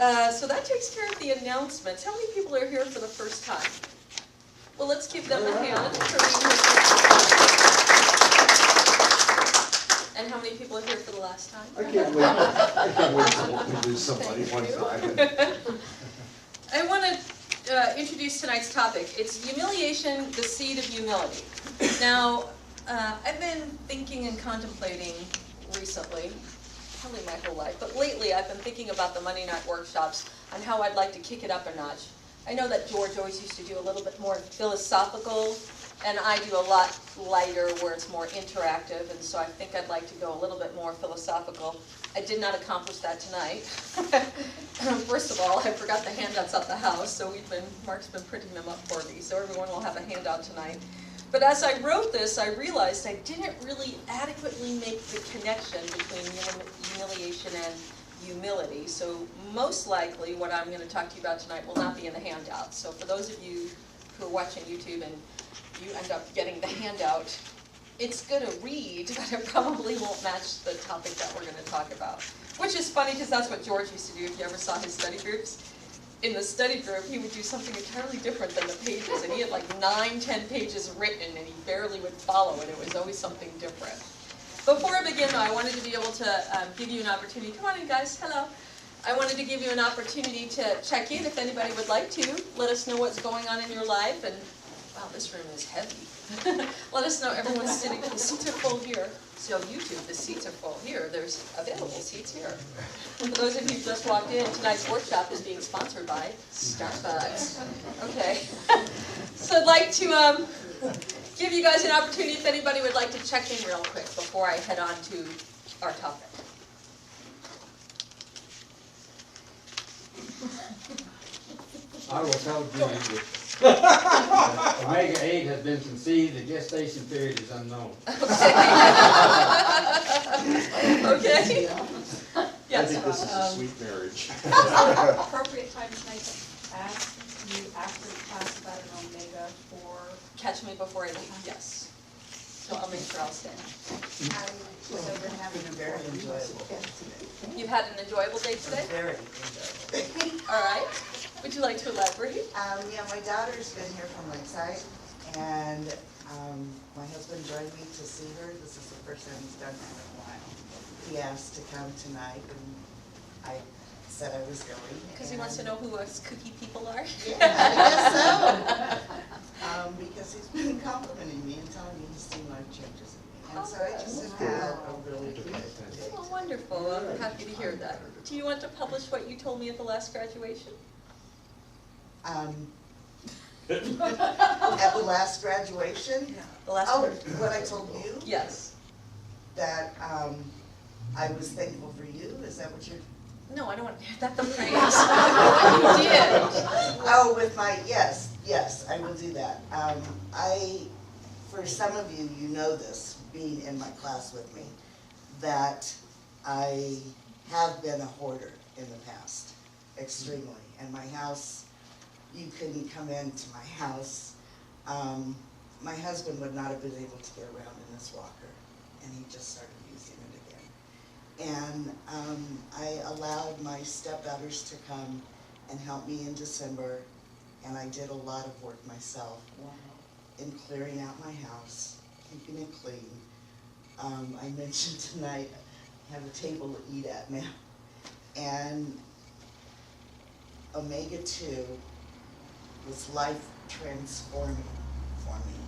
So that takes care of the announcements. How many people are here for the first time? Well, let's give them a hand for being here for the first time. And how many people are here for the last time? I can't wait to lose somebody one time. I want to introduce tonight's topic. It's humiliation, the seed of humility. Now, I've been thinking and contemplating recently, probably my whole life, but lately I've been thinking about the Monday night workshops and how I'd like to kick it up a notch. I know that George always used to do a little bit more philosophical, and I do a lot lighter where it's more interactive, and so I think I'd like to go a little bit more philosophical. I did not accomplish that tonight. First of all, I forgot the handouts at the house, so Mark's been printing them up for me, so everyone will have a handout tonight. But as I wrote this, I realized I didn't really adequately make the connection between humiliation and humility. So most likely what I'm going to talk to you about tonight will not be in the handout. So for those of you who are watching YouTube and you end up getting the handout, it's good to read, but it probably won't match the topic that we're going to talk about. Which is funny because that's what George used to do if you ever saw his study groups. In the study group, he would do something entirely different than the pages, and he had like 9-10 pages written, and he barely would follow it. It was always something different. Before I begin, though, I wanted to be able to give you an opportunity. Come on in, guys. Hello. I wanted to give you an opportunity to check in if anybody would like to. Let us know what's going on in your life. And wow, this room is heavy. Let us know everyone's sitting. The seats are full here. So YouTube, the seats are full here. There's available seats here. For those of you who just walked in, tonight's workshop is being sponsored by Starbucks. Okay. So I'd like to give you guys an opportunity if anybody would like to check in real quick before I head on to our topic. I will tell you that Omega-8 has been conceived, the gestation period is unknown. Okay. I think this is a sweet marriage. Appropriate time tonight to ask you after class about an omega for. Catch me before I leave, yes. So I'll make sure I'll stay. So we're having a very enjoyable day today. You've had an enjoyable day today? Very enjoyable. All right. Would you like to elaborate? Yeah, my daughter's been here from Lakeside, and my husband joined me to see her. This is the first time he's done that in a while. He asked to come tonight, and I said I was going. Because he wants to know who us cookie people are? Yeah, I guess so. Because he's been complimenting me and telling me he's seen life changes in me. And so I just have had a really good day. Oh, wonderful. I'm happy to hear that. Do you want to publish what you told me at the last graduation? At the last graduation? The last Oh, one? what I told you? Yes. That I was thankful for you? Is that what you're? No, I don't want to hear that the phrase. You did. Oh, with my, yes, I will do that. For some of you, you know this, being in my class with me, that I have been a hoarder in the past, extremely. And my house, you couldn't come into my house. My husband would not have been able to get around in this walker, and he just started using it again. And I allowed my stepdaughters to come and help me in December, and I did a lot of work myself in clearing out my house, keeping it clean. I mentioned tonight I have a table to eat at now, and Omega-2 was life transforming for me.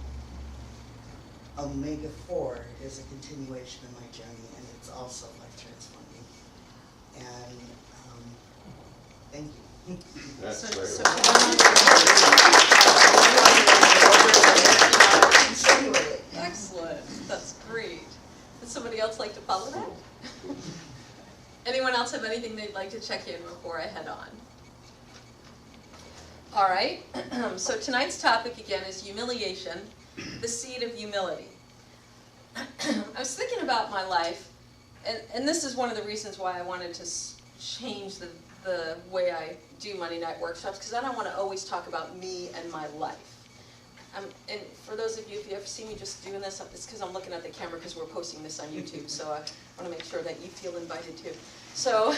Omega-4 is a continuation of my journey, and it's also life transforming. And thank you. That's So excellent. That's great. Would somebody else like to follow that? Anyone else have anything they'd like to check in before I head on? All right. So tonight's topic again is humiliation, the seed of humility. I was thinking about my life, and this is one of the reasons why I wanted to change the way I do Monday night workshops, because I don't want to always talk about me and my life. And for those of you, if you ever see me just doing this, it's because I'm looking at the camera because we're posting this on YouTube, so I want to make sure that you feel invited too. So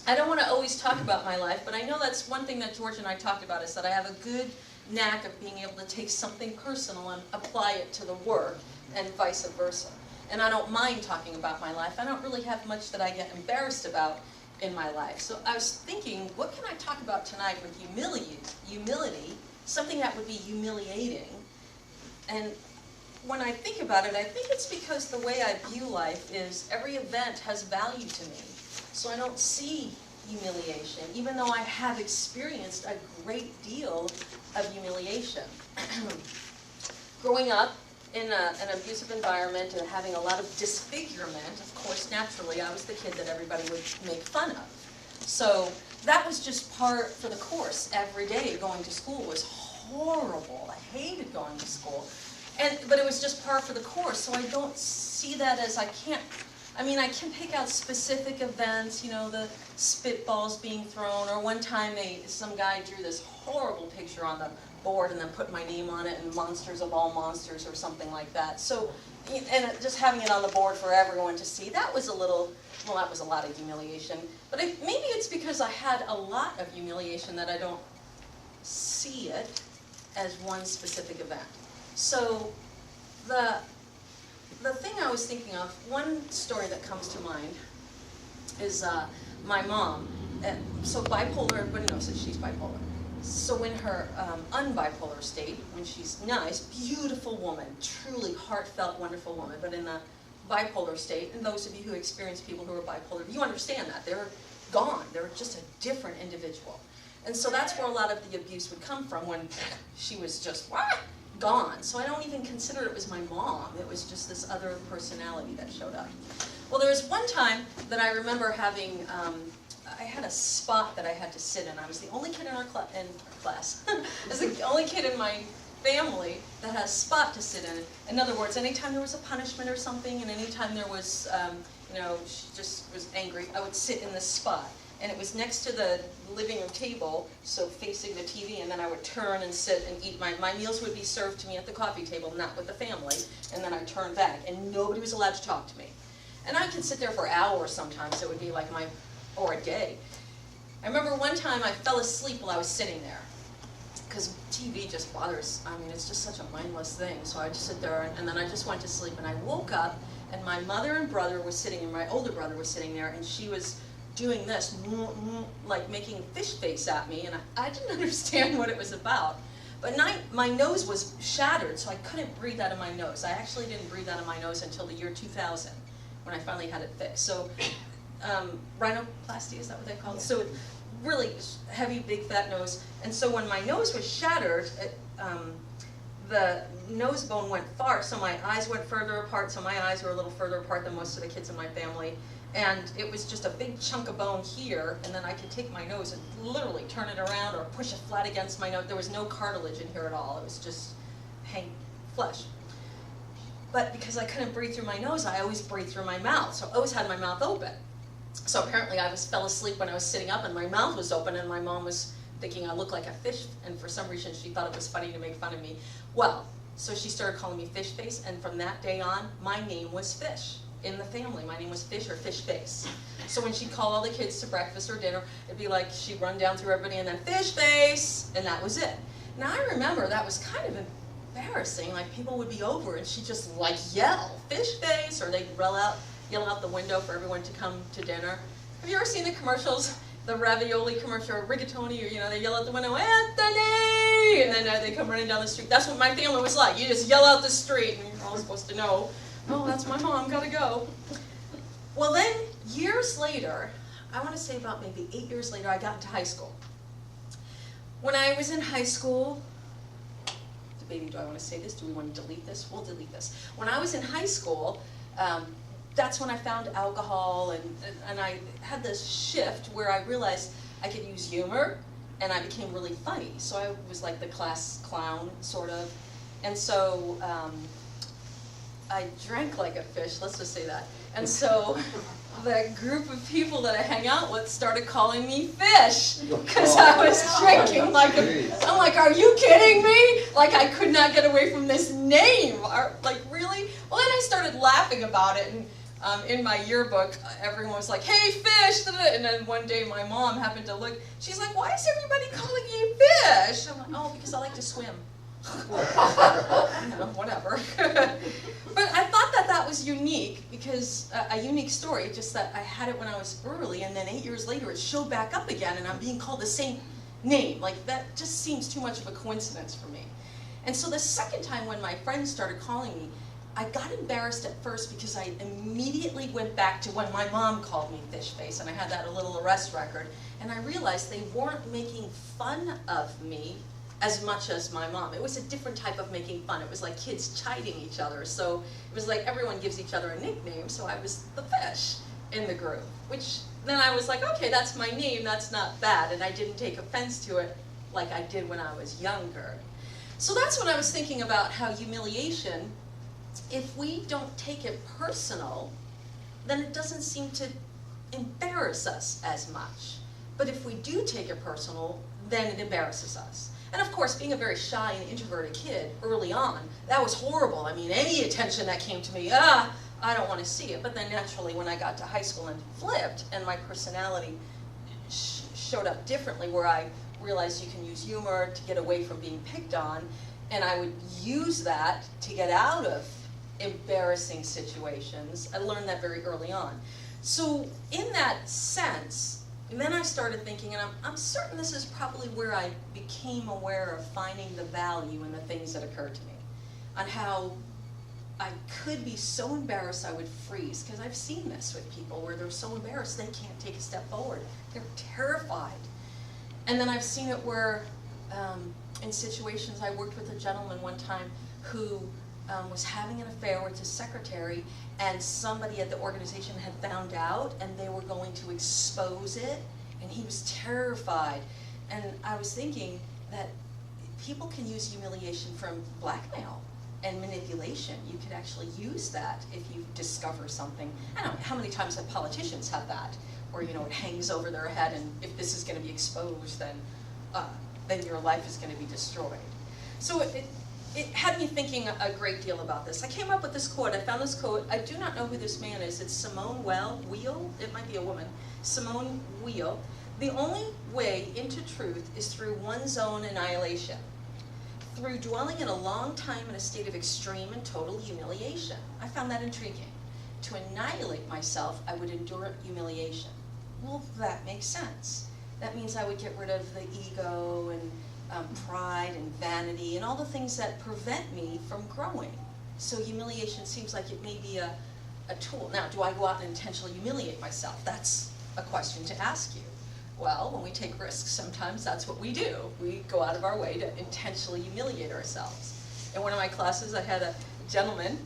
I don't want to always talk about my life, but I know that's one thing that George and I talked about, is that I have a good knack of being able to take something personal and apply it to the work, and vice versa. And I don't mind talking about my life. I don't really have much that I get embarrassed about in my life. So I was thinking, what can I talk about tonight with humility, something that would be humiliating? And when I think about it, I think it's because the way I view life is every event has value to me. So I don't see humiliation, even though I have experienced a great deal of humiliation. Growing up in an abusive environment and having a lot of disfigurement, of course, naturally, I was the kid that everybody would make fun of. So that was just part for the course. Every day going to school was horrible. I hated going to school. But it was just par for the course, so I don't see that as I can pick out specific events, you know, the spitballs being thrown, or one time some guy drew this horrible picture on the board and then put my name on it, and monsters of all monsters or something like that. So, and just having it on the board for everyone to see, that was a lot of humiliation. But maybe it's because I had a lot of humiliation that I don't see it as one specific event. So the thing I was thinking of, one story that comes to mind is my mom. So bipolar, everybody knows that she's bipolar. So in her unbipolar state, when she's nice, beautiful woman, truly heartfelt, wonderful woman, but in the bipolar state, and those of you who experience people who are bipolar, you understand that. They're gone. They're just a different individual. And so that's where a lot of the abuse would come from, when she was just, what? Gone. So I don't even consider it was my mom. It was just this other personality that showed up. Well, there was one time that I remember having, I had a spot that I had to sit in. I was the only kid in our class. I was the only kid in my family that had a spot to sit in. In other words, anytime there was a punishment or something, and anytime there was, she just was angry, I would sit in this spot. And it was next to the living room table, so facing the TV, and then I would turn and sit and eat. My meals would be served to me at the coffee table, not with the family, and then I'd turn back, and nobody was allowed to talk to me. And I could sit there for hours sometimes. It would be like or a day. I remember one time I fell asleep while I was sitting there, because TV just bothers, it's just such a mindless thing. So I just sit there, and then I just went to sleep, and I woke up, and my mother and brother were sitting, and my older brother was sitting there, and she was doing this, like making fish face at me, and I didn't understand what it was about. But my nose was shattered, so I couldn't breathe out of my nose. I actually didn't breathe out of my nose until the year 2000, when I finally had it fixed. So, rhinoplasty, is that what they call it? So, really heavy, big, fat nose. And so when my nose was shattered, the nose bone went far, so my eyes went further apart, so my eyes were a little further apart than most of the kids in my family. And it was just a big chunk of bone here, and then I could take my nose and literally turn it around or push it flat against my nose. There was no cartilage in here at all. It was just flesh. But because I couldn't breathe through my nose, I always breathed through my mouth. So I always had my mouth open. So apparently I fell asleep when I was sitting up, and my mouth was open, and my mom was thinking I looked like a fish, and for some reason she thought it was funny to make fun of me. Well, so she started calling me Fish Face, and from that day on, my name was Fish. In the family, my name was Fish or Fish Face. So when she'd call all the kids to breakfast or dinner, it'd be like she'd run down through everybody and then Fish Face, and that was it. Now I remember that was kind of embarrassing. Like people would be over and she'd just like yell Fish Face, or they'd yell out the window for everyone to come to dinner. Have you ever seen the commercials? The ravioli commercial, or rigatoni, or they yell out the window, Anthony, and then they come running down the street. That's what my family was like. You just yell out the street, and you're all supposed to know. Oh, that's my mom, gotta go. Well then, years later, I want to say about maybe 8 years later, I got into high school. When I was in high school, debating, do I want to say this? Do we want to delete this? We'll delete this. When I was in high school, that's when I found alcohol, and I had this shift where I realized I could use humor, and I became really funny. So I was like the class clown, sort of. And so, I drank like a fish, let's just say that. And so the group of people that I hang out with started calling me Fish, because I was drinking like a, I'm like, are you kidding me? Like I could not get away from this name. Like really? Well then I started laughing about it, and In my yearbook, everyone was like, "Hey, fish!" And then one day my mom happened to look. She's like, "Why is everybody calling you fish?" I'm like, "Oh, because I like to swim." You know, whatever. But I thought that that was unique because a unique story, just that I had it when I was early, and then 8 years later it showed back up again, and I'm being called the same name. Like, that just seems too much of a coincidence for me. And so the second time when my friends started calling me, I got embarrassed at first because I immediately went back to when my mom called me fish face, and I had that little arrest record, and I realized they weren't making fun of me as much as my mom. It was a different type of making fun. It was like kids chiding each other. So it was like everyone gives each other a nickname, so I was the fish in the group, which then I was like, okay, that's my name, that's not bad, and I didn't take offense to it like I did when I was younger. So that's when I was thinking about how humiliation, if we don't take it personal, then it doesn't seem to embarrass us as much. But if we do take it personal, then it embarrasses us. And of course, being a very shy and introverted kid early on, that was horrible. I mean, any attention that came to me, I don't want to see it. But then naturally, when I got to high school and flipped, and my personality showed up differently, where I realized you can use humor to get away from being picked on, and I would use that to get out of embarrassing situations. I learned that very early on. So in that sense, and then I started thinking, and I'm certain this is probably where I became aware of finding the value in the things that occurred to me, on how I could be so embarrassed I would freeze, because I've seen this with people where they're so embarrassed they can't take a step forward. They're terrified. And then I've seen it where, in situations, I worked with a gentleman one time who was having an affair with his secretary, and somebody at the organization had found out, and they were going to expose it, and he was terrified. And I was thinking that people can use humiliation from blackmail and manipulation. You could actually use that if you discover something. I don't know, how many times have politicians had that? Or, you know, it hangs over their head, and if this is going to be exposed, then your life is going to be destroyed. So it had me thinking a great deal about this. I came up with this quote. I found this quote. I do not know who this man is. It's Simone Weil. It might be a woman. Simone Weil. The only way into truth is through one's own annihilation, through dwelling in a long time in a state of extreme and total humiliation. I found that intriguing. To annihilate myself, I would endure humiliation. Well, that makes sense. That means I would get rid of the ego and pride and vanity and all the things that prevent me from growing. So humiliation seems like it may be a tool. Now, do I go out and intentionally humiliate myself? That's a question to ask you. Well, when we take risks, sometimes that's what we do. We go out of our way to intentionally humiliate ourselves. In one of my classes, I had a gentleman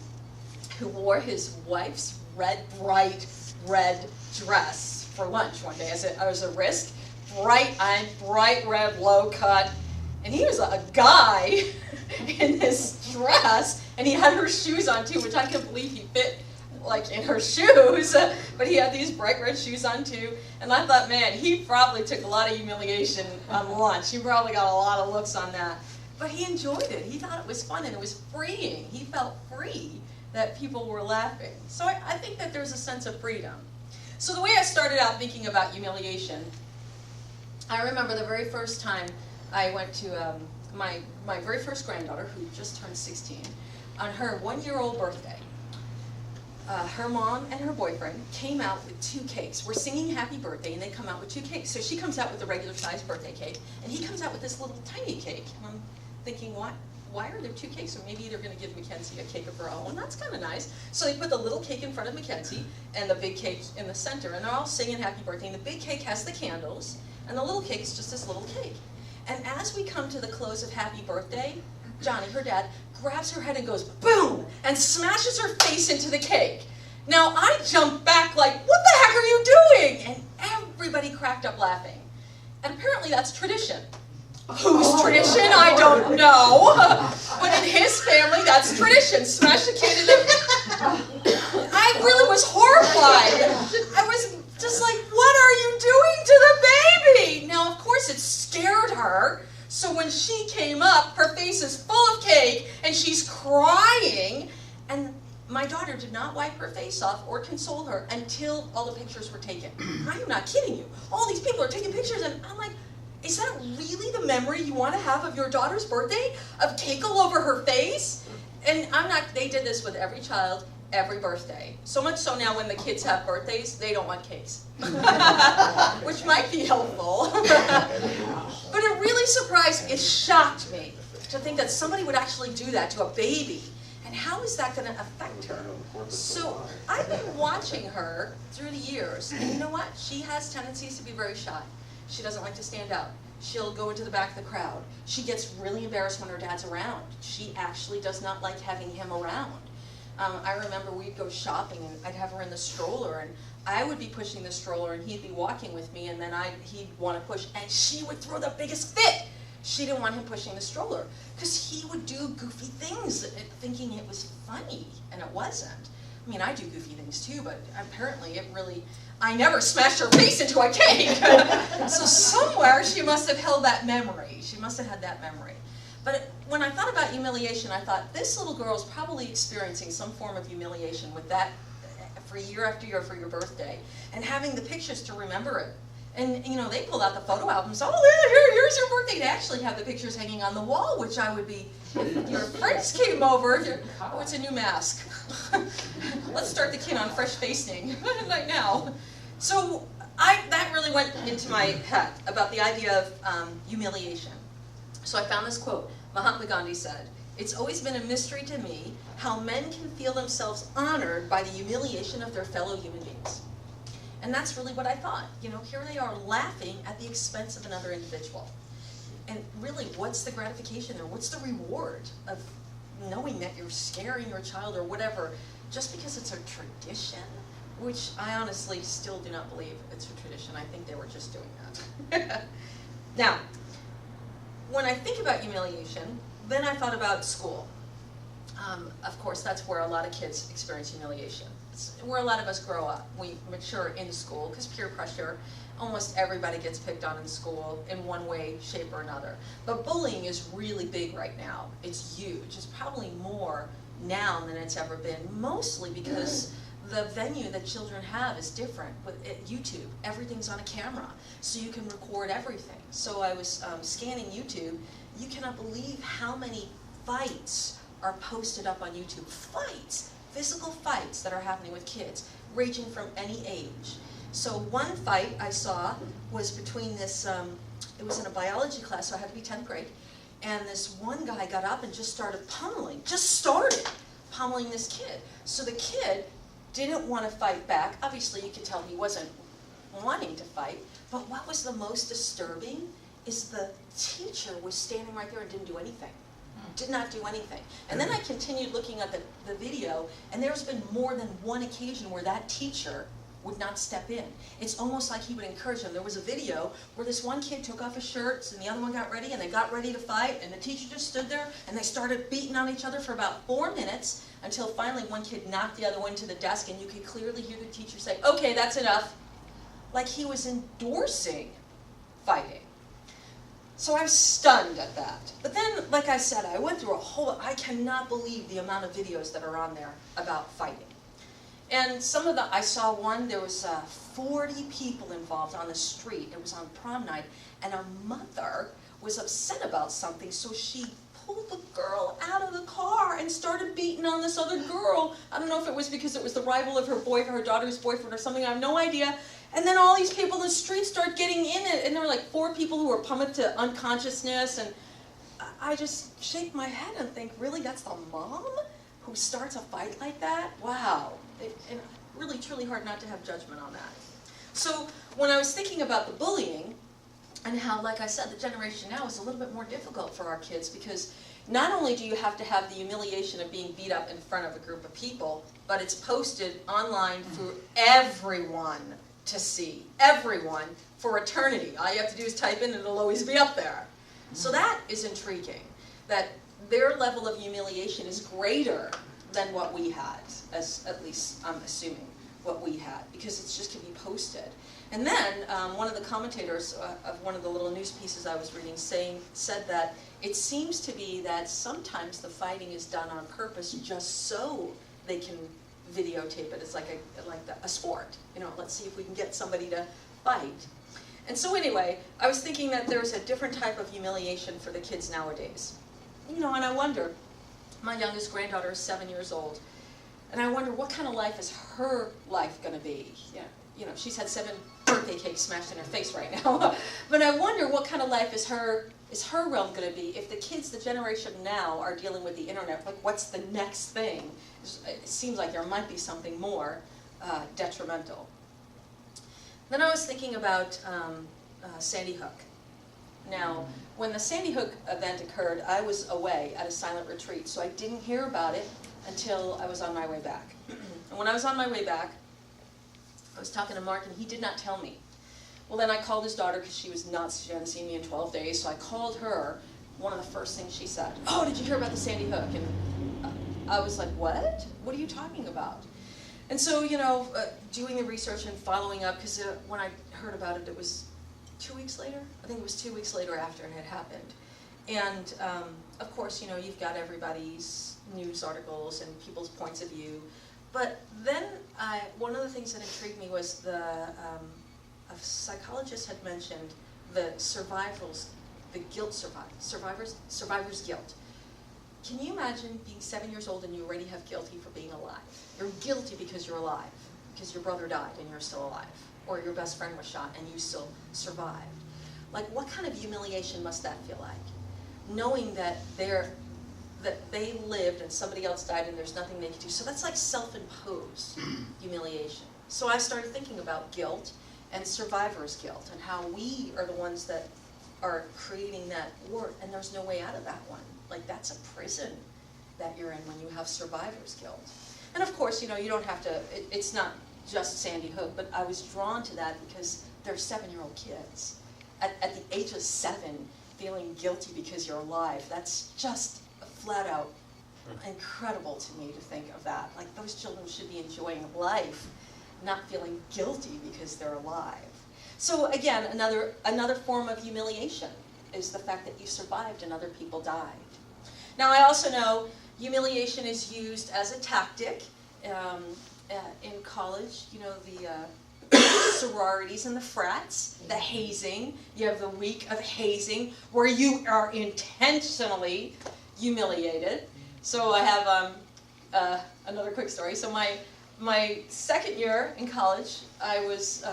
who wore his wife's bright red dress for lunch one day as a risk. Bright red, low cut. And he was a guy in this dress, and he had her shoes on too, which I couldn't believe he fit like in her shoes, but he had these bright red shoes on too. And I thought, man, he probably took a lot of humiliation on lunch. He probably got a lot of looks on that. But he enjoyed it. He thought it was fun, and it was freeing. He felt free that people were laughing. So I think that there's a sense of freedom. So the way I started out thinking about humiliation, I remember the very first time I went to my very first granddaughter, who just turned 16, on her 1-year-old birthday. Her mom and her boyfriend came out with 2 cakes. We're singing happy birthday, and they come out with 2 cakes. So she comes out with a regular sized birthday cake, and he comes out with this little tiny cake. And I'm thinking, why are there 2 cakes? Or maybe they're going to give Mackenzie a cake of her own. That's kind of nice. So they put the little cake in front of Mackenzie, and the big cake in the center, and they're all singing happy birthday. And the big cake has the candles, and the little cake is just this little cake. And as we come to the close of happy birthday, Johnny, her dad, grabs her head and goes boom, and smashes her face into the cake. Now I jumped back like, what the heck are you doing? And everybody cracked up laughing. And apparently that's tradition. Whose tradition? I don't know. But in his family, that's tradition. Smash the kid in the... I really was horrified. I was just like, what are you doing to the baby? Now, of course, it scared her. So when she came up, her face is full of cake, and she's crying. And My daughter did not wipe her face off or console her until all the pictures were taken. I'm not kidding you. All these people are taking pictures, and I'm like, is that really the memory you want to have of your daughter's birthday? Of cake all over her face? And they did this with every child, every birthday. So much so now when the kids have birthdays, they don't want cakes. Which might be helpful. But it really surprised, it shocked me to think that somebody would actually do that to a baby. And how is that going to affect her? So I've been watching her through the years, and you know what? She has tendencies to be very shy. She doesn't like to stand out. She'll go into the back of the crowd. She gets really embarrassed when her dad's around. She actually does not like having him around. I remember we'd go shopping, and I'd have her in the stroller, and I would be pushing the stroller, and he'd be walking with me, and then he'd want to push, and she would throw the biggest fit. She didn't want him pushing the stroller because he would do goofy things thinking it was funny, and it wasn't. I mean, I do goofy things too, but apparently I never smashed her face into a cake. So somewhere she must have held that memory. She must have had that memory. But when I thought about humiliation, I thought this little girl is probably experiencing some form of humiliation with that for year after year for your birthday, and having the pictures to remember it. And, you know, they pulled out the photo albums. Oh, yeah, here's your birthday. They actually have the pictures hanging on the wall, which I would be, if your friends came over. Oh, it's a new mask. Let's start the kid on fresh facing right now. So that really went into my head about the idea of humiliation. So I found this quote. Mahatma Gandhi said, "It's always been a mystery to me how men can feel themselves honored by the humiliation of their fellow human beings." And that's really what I thought. You know, here they are laughing at the expense of another individual. And really, what's the gratification there? What's the reward of knowing that you're scaring your child or whatever, just because it's a tradition? Which I honestly still do not believe it's a tradition. I think they were just doing that. Now, when I think about humiliation, then I thought about school. Of course, that's where a lot of kids experience humiliation. It's where a lot of us grow up. We mature in school because peer pressure. Almost everybody gets picked on in school in one way, shape, or another. But bullying is really big right now. It's huge. It's probably more now than it's ever been, mostly because the venue that children have is different. With YouTube, everything's on a camera, so you can record everything. So I was scanning YouTube. You cannot believe how many fights are posted up on YouTube. Fights! Physical fights that are happening with kids, ranging from any age. So one fight I saw was between this, it was in a biology class, so I had to be 10th grade, and this one guy got up and just started pummeling this kid. So the kid didn't want to fight back. Obviously, you could tell he wasn't wanting to fight, but what was the most disturbing is the teacher was standing right there and didn't do anything. Did not do anything. And then I continued looking at the video, and there's been more than one occasion where that teacher would not step in. It's almost like he would encourage them. There was a video where this one kid took off his shirts and the other one got ready, and they got ready to fight, and the teacher just stood there and they started beating on each other for about 4 minutes until finally one kid knocked the other one to the desk, and you could clearly hear the teacher say, "Okay, that's enough." Like he was endorsing fighting. So I was stunned at that. But then, like I said, I went through I cannot believe the amount of videos that are on there about fighting. And some of I saw one, there was 40 people involved on the street. It was on prom night, and a mother was upset about something, so she pulled the girl out of the car and started beating on this other girl. I don't know if it was because it was the rival of her daughter's boyfriend or something, I have no idea. And then all these people in the street start getting in it, and there were like 4 people who were pummeled to unconsciousness, and I just shake my head and think, really, that's the mom who starts a fight like that? Wow. And really, truly hard not to have judgment on that. So when I was thinking about the bullying, and how, like I said, the generation now is a little bit more difficult for our kids, because not only do you have to have the humiliation of being beat up in front of a group of people, but it's posted online for everyone to see, everyone, for eternity. All you have to do is type in and it'll always be up there. So that is intriguing, that their level of humiliation is greater than what we had, as at least I'm assuming what we had, because it's just can be posted. And then one of the commentators of one of the little news pieces I was reading said that it seems to be that sometimes the fighting is done on purpose just so they can videotape it. It's like a sport. You know, let's see if we can get somebody to fight. And so anyway, I was thinking that there's a different type of humiliation for the kids nowadays. You know, and I wonder, my youngest granddaughter is 7 years old, and I wonder what kind of life is her life going to be. Yeah, you know, she's had 7 birthday cakes smashed in her face right now. But I wonder what kind of life is her realm going to be if the kids, the generation now, are dealing with the internet. Like, what's the next thing? It seems like there might be something more detrimental. Then I was thinking about Sandy Hook. Now, when the Sandy Hook event occurred, I was away at a silent retreat, so I didn't hear about it until I was on my way back. And when I was on my way back, I was talking to Mark, and he did not tell me. Well, then I called his daughter, because she hadn't seen me in 12 days, so I called her. One of the first things she said, "Oh, did you hear about the Sandy Hook?" And I was like, "What? What are you talking about?" And so, you know, doing the research and following up, because when I heard about it, it was 2 weeks later? I think it was 2 weeks later after it had happened. And, of course, you know, you've got everybody's news articles and people's points of view. But then one of the things that intrigued me was a psychologist had mentioned the survivor's guilt. Can you imagine being 7 years old and you already have guilty for being alive? You're guilty because you're alive, because your brother died and you're still alive, or your best friend was shot and you still survived. Like, what kind of humiliation must that feel like? Knowing that they lived and somebody else died and there's nothing they could do. So that's like self-imposed humiliation. So I started thinking about guilt and survivor's guilt and how we are the ones that are creating that word, and there's no way out of that one. Like, that's a prison that you're in when you have survivor's guilt. And of course, you know, you don't have to, it's not just Sandy Hook, but I was drawn to that because they're 7-year-old kids. At the age of 7, feeling guilty because you're alive, that's just flat out incredible to me to think of that. Like, those children should be enjoying life, not feeling guilty because they're alive. So again, another form of humiliation is the fact that you survived and other people died. Now, I also know humiliation is used as a tactic in college. You know, the sororities and the frats, the hazing. You have the week of hazing where you are intentionally humiliated. So I have another quick story. So my second year in college, I was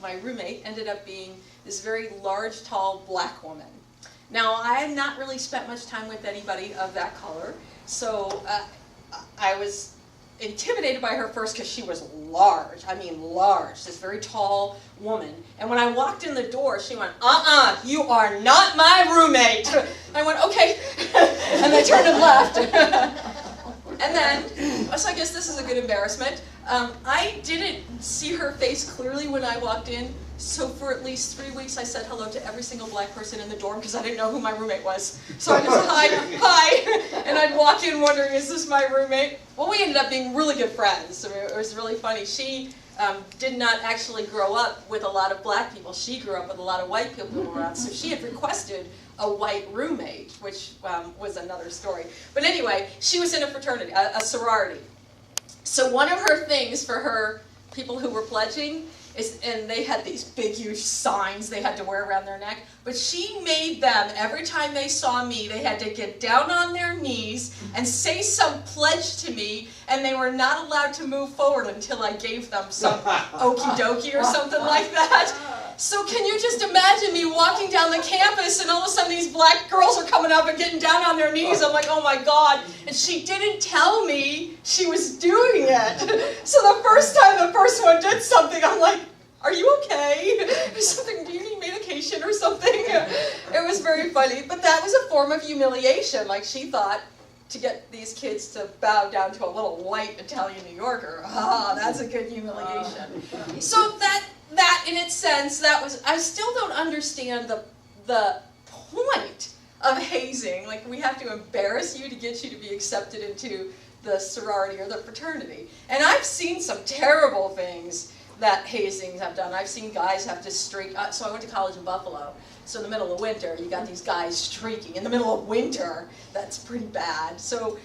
my roommate ended up being this very large, tall black woman. Now, I had not really spent much time with anybody of that color, so I was intimidated by her first because she was large. I mean large, this very tall woman. And when I walked in the door, she went, "You are not my roommate." I went, "Okay," and I turned and left. And then, so I guess this is a good embarrassment. I didn't see her face clearly when I walked in, so for at least 3 weeks I said hello to every single black person in the dorm because I didn't know who my roommate was. So I just, hi, and I'd walk in wondering, is this my roommate? Well, we ended up being really good friends. So it was really funny. She did not actually grow up with a lot of black people. She grew up with a lot of white people around, so she had requested a white roommate, which was another story. But anyway, she was in a fraternity, a sorority. So one of her things for her people who were pledging is, and they had these big, huge signs they had to wear around their neck, but she made them, every time they saw me, they had to get down on their knees and say some pledge to me, and they were not allowed to move forward until I gave them some okie dokie or something like that. So can you just imagine me walking down the campus and all of a sudden these black girls are coming up and getting down on their knees. I'm like, oh my God. And she didn't tell me she was doing it. So the first time the first one did something, I'm like, are you okay? Something, do you need medication or something? It was very funny. But that was a form of humiliation. Like, she thought to get these kids to bow down to a little white Italian New Yorker. That's a good humiliation. So that in its sense, that was, I still don't understand the point of hazing. Like, we have to embarrass you to get you to be accepted into the sorority or the fraternity. And I've seen some terrible things that hazings have done. I've seen guys have to streak. So I went to college in Buffalo. So in the middle of winter, you got these guys streaking. In the middle of winter, that's pretty bad. So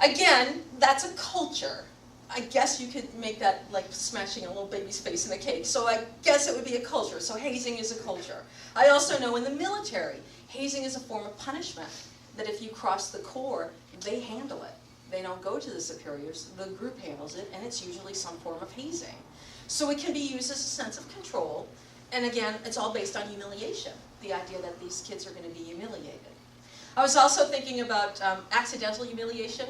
again, that's a culture. I guess you could make that like smashing a little baby's face in a cake. So I guess it would be a culture. So hazing is a culture. I also know in the military, hazing is a form of punishment. That if you cross the corps, they handle it. They don't go to the superiors, the group handles it, and it's usually some form of hazing. So it can be used as a sense of control, and again, it's all based on humiliation, the idea that these kids are going to be humiliated. I was also thinking about accidental humiliation.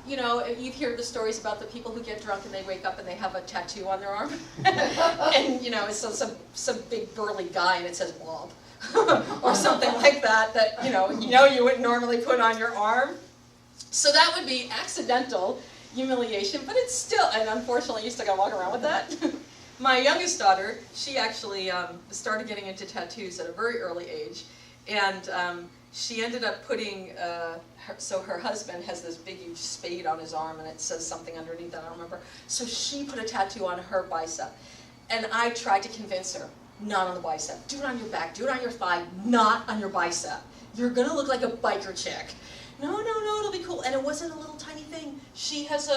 You know, you hear the stories about the people who get drunk and they wake up and they have a tattoo on their arm. And, you know, it's some big burly guy and it says Bob. Or something like that, that, you you wouldn't normally put on your arm. So that would be accidental humiliation, but it's still, and unfortunately you still gotta walk around with that. My youngest daughter, she actually started getting into tattoos at a very early age, and she ended up putting, so her husband has this big huge spade on his arm and it says something underneath that, I don't remember. So she put a tattoo on her bicep, and I tried to convince her, not on the bicep, do it on your back, do it on your thigh, not on your bicep. You're gonna look like a biker chick. No, it'll be cool. And it wasn't a little tiny thing. She has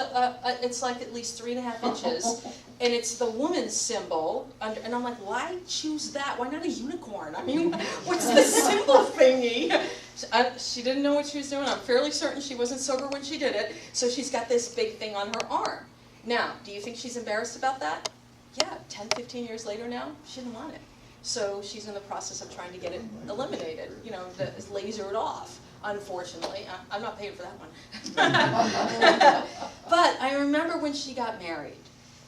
it's like at least 3.5 inches, and it's the woman's symbol. And I'm like, why choose that? Why not a unicorn? I mean, what's the symbol thingy? She didn't know what she was doing. I'm fairly certain she wasn't sober when she did it. So she's got this big thing on her arm. Now, do you think she's embarrassed about that? Yeah, 10, 15 years later now, she didn't want it. So she's in the process of trying to get it eliminated, laser it off. Unfortunately, I'm not paying for that one. But I remember when she got married,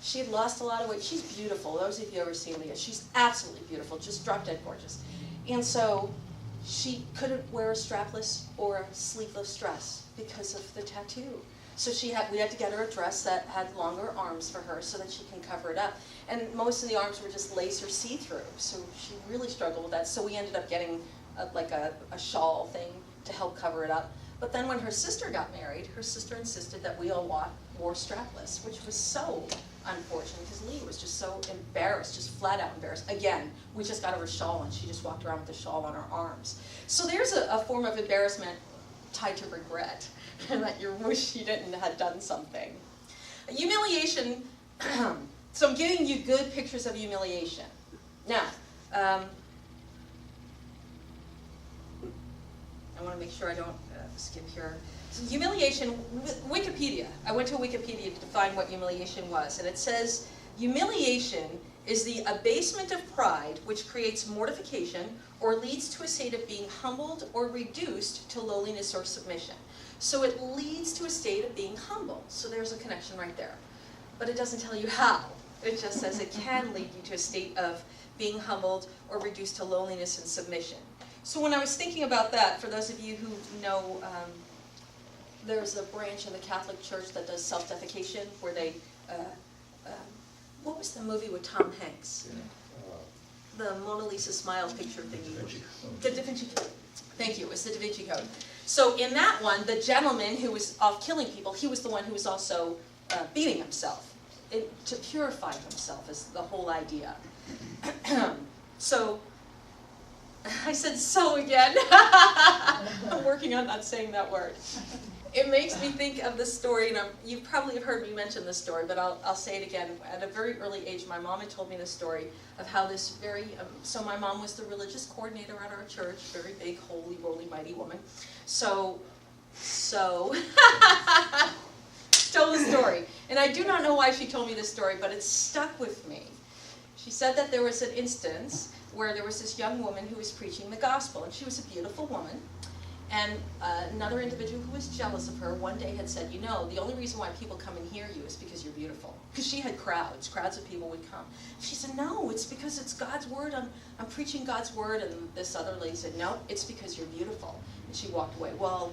she had lost a lot of weight. She's beautiful. Those of you who ever seen Leah, she's absolutely beautiful, just drop dead gorgeous. And so she couldn't wear a strapless or a sleeveless dress because of the tattoo. So we had to get her a dress that had longer arms for her so that she can cover it up. And most of the arms were just lace or see-through, so she really struggled with that. So we ended up getting a shawl thing to help cover it up. But then when her sister got married, her sister insisted that we all wore strapless, which was so unfortunate because Lee was just so embarrassed, just flat out embarrassed. Again, we just got her a shawl and she just walked around with the shawl on her arms. So there's a form of embarrassment tied to regret, and that you wish you didn't have done something. Humiliation, so I'm giving you good pictures of humiliation. Now, I want to make sure I don't skip here. So humiliation, Wikipedia. I went to Wikipedia to define what humiliation was, and it says, humiliation is the abasement of pride which creates mortification or leads to a state of being humbled or reduced to lowliness or submission. So it leads to a state of being humbled. So there's a connection right there. But it doesn't tell you how. It just says it can lead you to a state of being humbled or reduced to lowliness and submission. So when I was thinking about that, for those of you who know, there's a branch in the Catholic Church that does self-defecation, where they, what was the movie with Tom Hanks? The Mona Lisa smile picture thingy. The Da Vinci Code. Thank you, it was the Da Vinci Code. So in that one, the gentleman who was off killing people, he was the one who was also beating himself. To purify himself is the whole idea. So, I said so again. I'm working on not saying that word. It makes me think of this story, and you probably have heard me mention this story, but I'll say it again. At a very early age, my mom had told me this story of how this so my mom was the religious coordinator at our church, very big, holy, roly, mighty woman. So, told the story. And I do not know why she told me this story, but it stuck with me. She said that there was an instance where there was this young woman who was preaching the gospel, and she was a beautiful woman. And another individual who was jealous of her one day had said, the only reason why people come and hear you is because you're beautiful. Because she had crowds of people would come. She said, no, it's because it's God's word, I'm preaching God's word. And this other lady said, no, it's because you're beautiful. And she walked away. Well,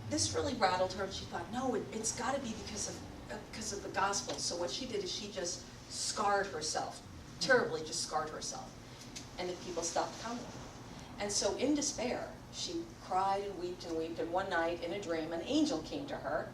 this really rattled her, and she thought, no, it's got to be because of the gospel. So what she did is she just scarred herself, terribly just scarred herself. And the people stopped coming. And so in despair, she cried and wept, and one night in a dream, an angel came to her,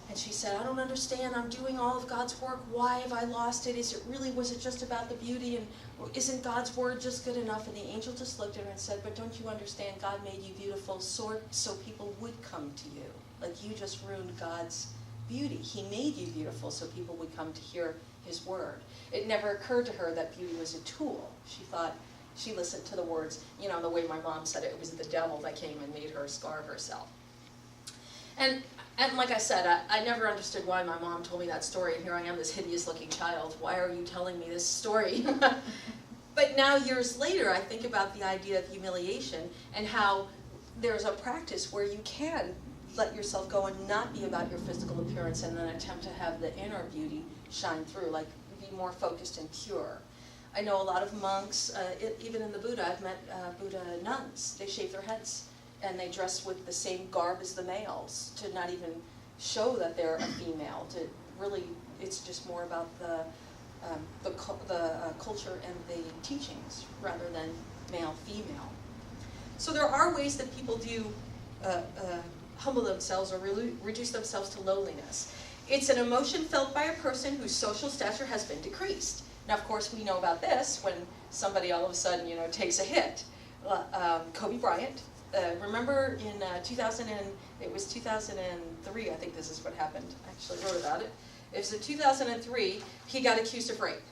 and she said, I don't understand, I'm doing all of God's work, why have I lost it? Was it just about the beauty, and isn't God's word just good enough? And the angel just looked at her and said, but don't you understand, God made you beautiful so people would come to you, like you just ruined God's beauty. He made you beautiful so people would come to hear his word. It never occurred to her that beauty was a tool. She thought, she listened to the words, you know, the way my mom said it was the devil that came and made her scar herself. And like I said, I never understood why my mom told me that story, and here I am, this hideous looking child. Why are you telling me this story? But now, years later, I think about the idea of humiliation and how there's a practice where you can let yourself go and not be about your physical appearance and then attempt to have the inner beauty shine through, like be more focused and pure. I know a lot of monks, even in the Buddha, I've met Buddha nuns. They shave their heads and they dress with the same garb as the males to not even show that they're a female. To really, it's just more about the culture and the teachings rather than male-female. So there are ways that people do humble themselves or reduce themselves to lowliness. It's an emotion felt by a person whose social stature has been decreased. Now, of course, we know about this when somebody all of a sudden, you know, takes a hit. Kobe Bryant, remember in 2003, I think this is what happened. I actually wrote about it. It was in 2003, he got accused of rape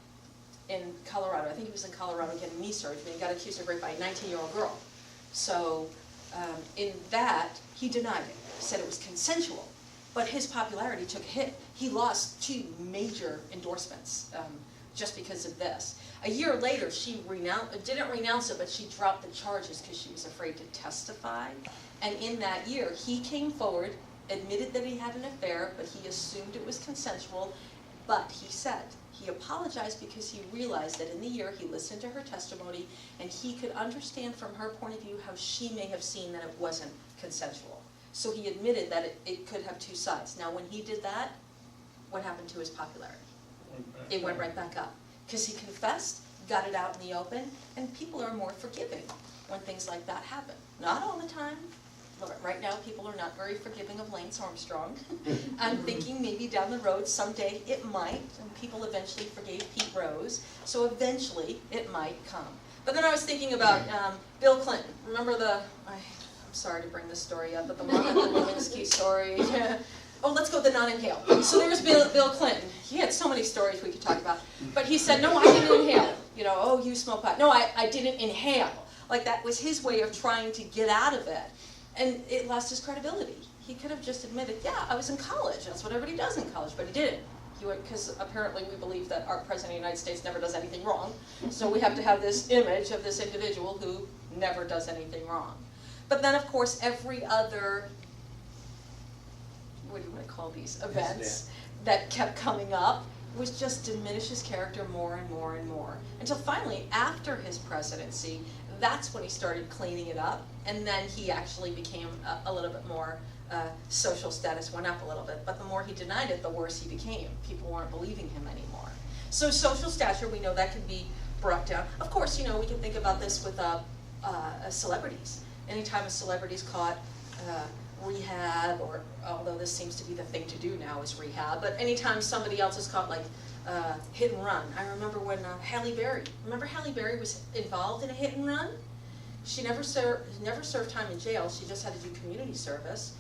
in Colorado. I think he was in Colorado getting knee surgery, and he got accused of rape by a 19-year-old girl. So in that, he denied it, said it was consensual. But his popularity took a hit. He lost 2 major endorsements just because of this. A year later, she didn't renounce it, but she dropped the charges because she was afraid to testify. And in that year, he came forward, admitted that he had an affair, but he assumed it was consensual. But he said, he apologized because he realized that in the year he listened to her testimony and he could understand from her point of view how she may have seen that it wasn't consensual. So he admitted that it could have 2 sides. Now when he did that, what happened to his popularity? It went right back up. Because he confessed, got it out in the open, and people are more forgiving when things like that happen. Not all the time. Right now, people are not very forgiving of Lance Armstrong. I'm thinking maybe down the road, someday it might, and people eventually forgave Pete Rose, so eventually it might come. But then I was thinking about Bill Clinton. Remember I'm sorry to bring this story up, but the Monica Lewinsky story. Oh, let's go with the non-inhale. So there was Bill Clinton. He had so many stories we could talk about. But he said, no, I didn't inhale. You know, oh, you smoke pot. No, I didn't inhale. Like that was his way of trying to get out of it. And it lost his credibility. He could have just admitted, yeah, I was in college. That's what everybody does in college. But he didn't. Because apparently we believe that our President of the United States never does anything wrong. So we have to have this image of this individual who never does anything wrong. But then, of course, every other, what do you want to call these, events that kept coming up was just diminish his character more and more and more. Until finally, after his presidency, that's when he started cleaning it up. And then he actually became a little bit more, social status went up a little bit. But the more he denied it, the worse he became. People weren't believing him anymore. So social stature, we know that can be brought down. Of course, you know, we can think about this with celebrities. Anytime a celebrity's caught rehab, or although this seems to be the thing to do now is rehab, but anytime somebody else is caught like hit and run. I remember when Halle Berry, remember Halle Berry was involved in a hit and run? She never served time in jail, she just had to do community service.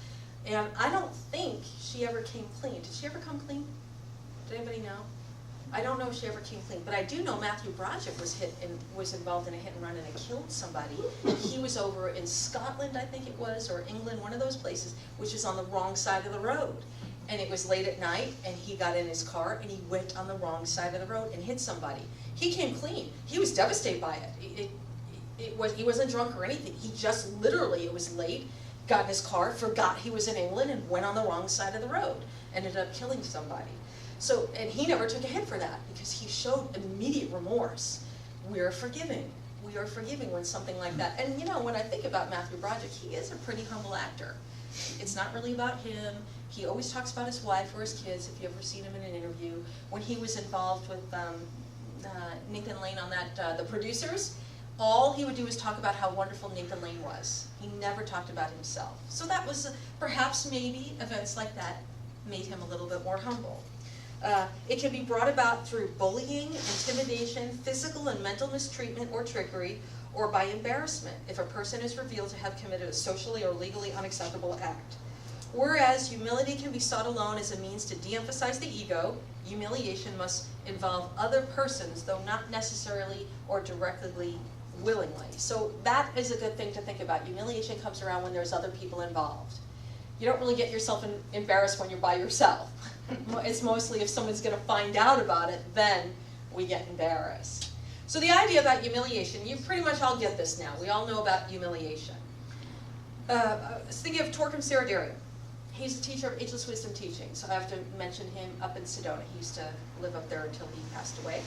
And I don't think she ever came clean. Did she ever come clean? Did anybody know? I don't know if she ever came clean, but I do know Matthew Broderick was involved in a hit and run and it killed somebody. He was over in Scotland, I think it was, or England, one of those places, which is on the wrong side of the road. And it was late at night, and he got in his car, and he went on the wrong side of the road and hit somebody. He came clean. He was devastated by it. He wasn't drunk or anything. He just literally, it was late, got in his car, forgot he was in England, and went on the wrong side of the road. Ended up killing somebody. So, and he never took a hit for that because he showed immediate remorse. We're forgiving. We are forgiving when something like that. And you know, when I think about Matthew Broderick, he is a pretty humble actor. It's not really about him. He always talks about his wife or his kids, if you've ever seen him in an interview. When he was involved with Nathan Lane on that, The Producers, all he would do is talk about how wonderful Nathan Lane was. He never talked about himself. So that was, perhaps maybe events like that made him a little bit more humble. It can be brought about through bullying, intimidation, physical and mental mistreatment or trickery, or by embarrassment if a person is revealed to have committed a socially or legally unacceptable act. Whereas humility can be sought alone as a means to de-emphasize the ego, humiliation must involve other persons, though not necessarily or directly willingly. So that is a good thing to think about. Humiliation comes around when there's other people involved. You don't really get yourself embarrassed when you're by yourself. It's mostly if someone's going to find out about it, then we get embarrassed. So the idea about humiliation, you pretty much all get this now. We all know about humiliation. I was thinking of Torquem Saradarian. He's a teacher of Ageless Wisdom Teaching, so I have to mention him up in Sedona. He used to live up there until he passed away.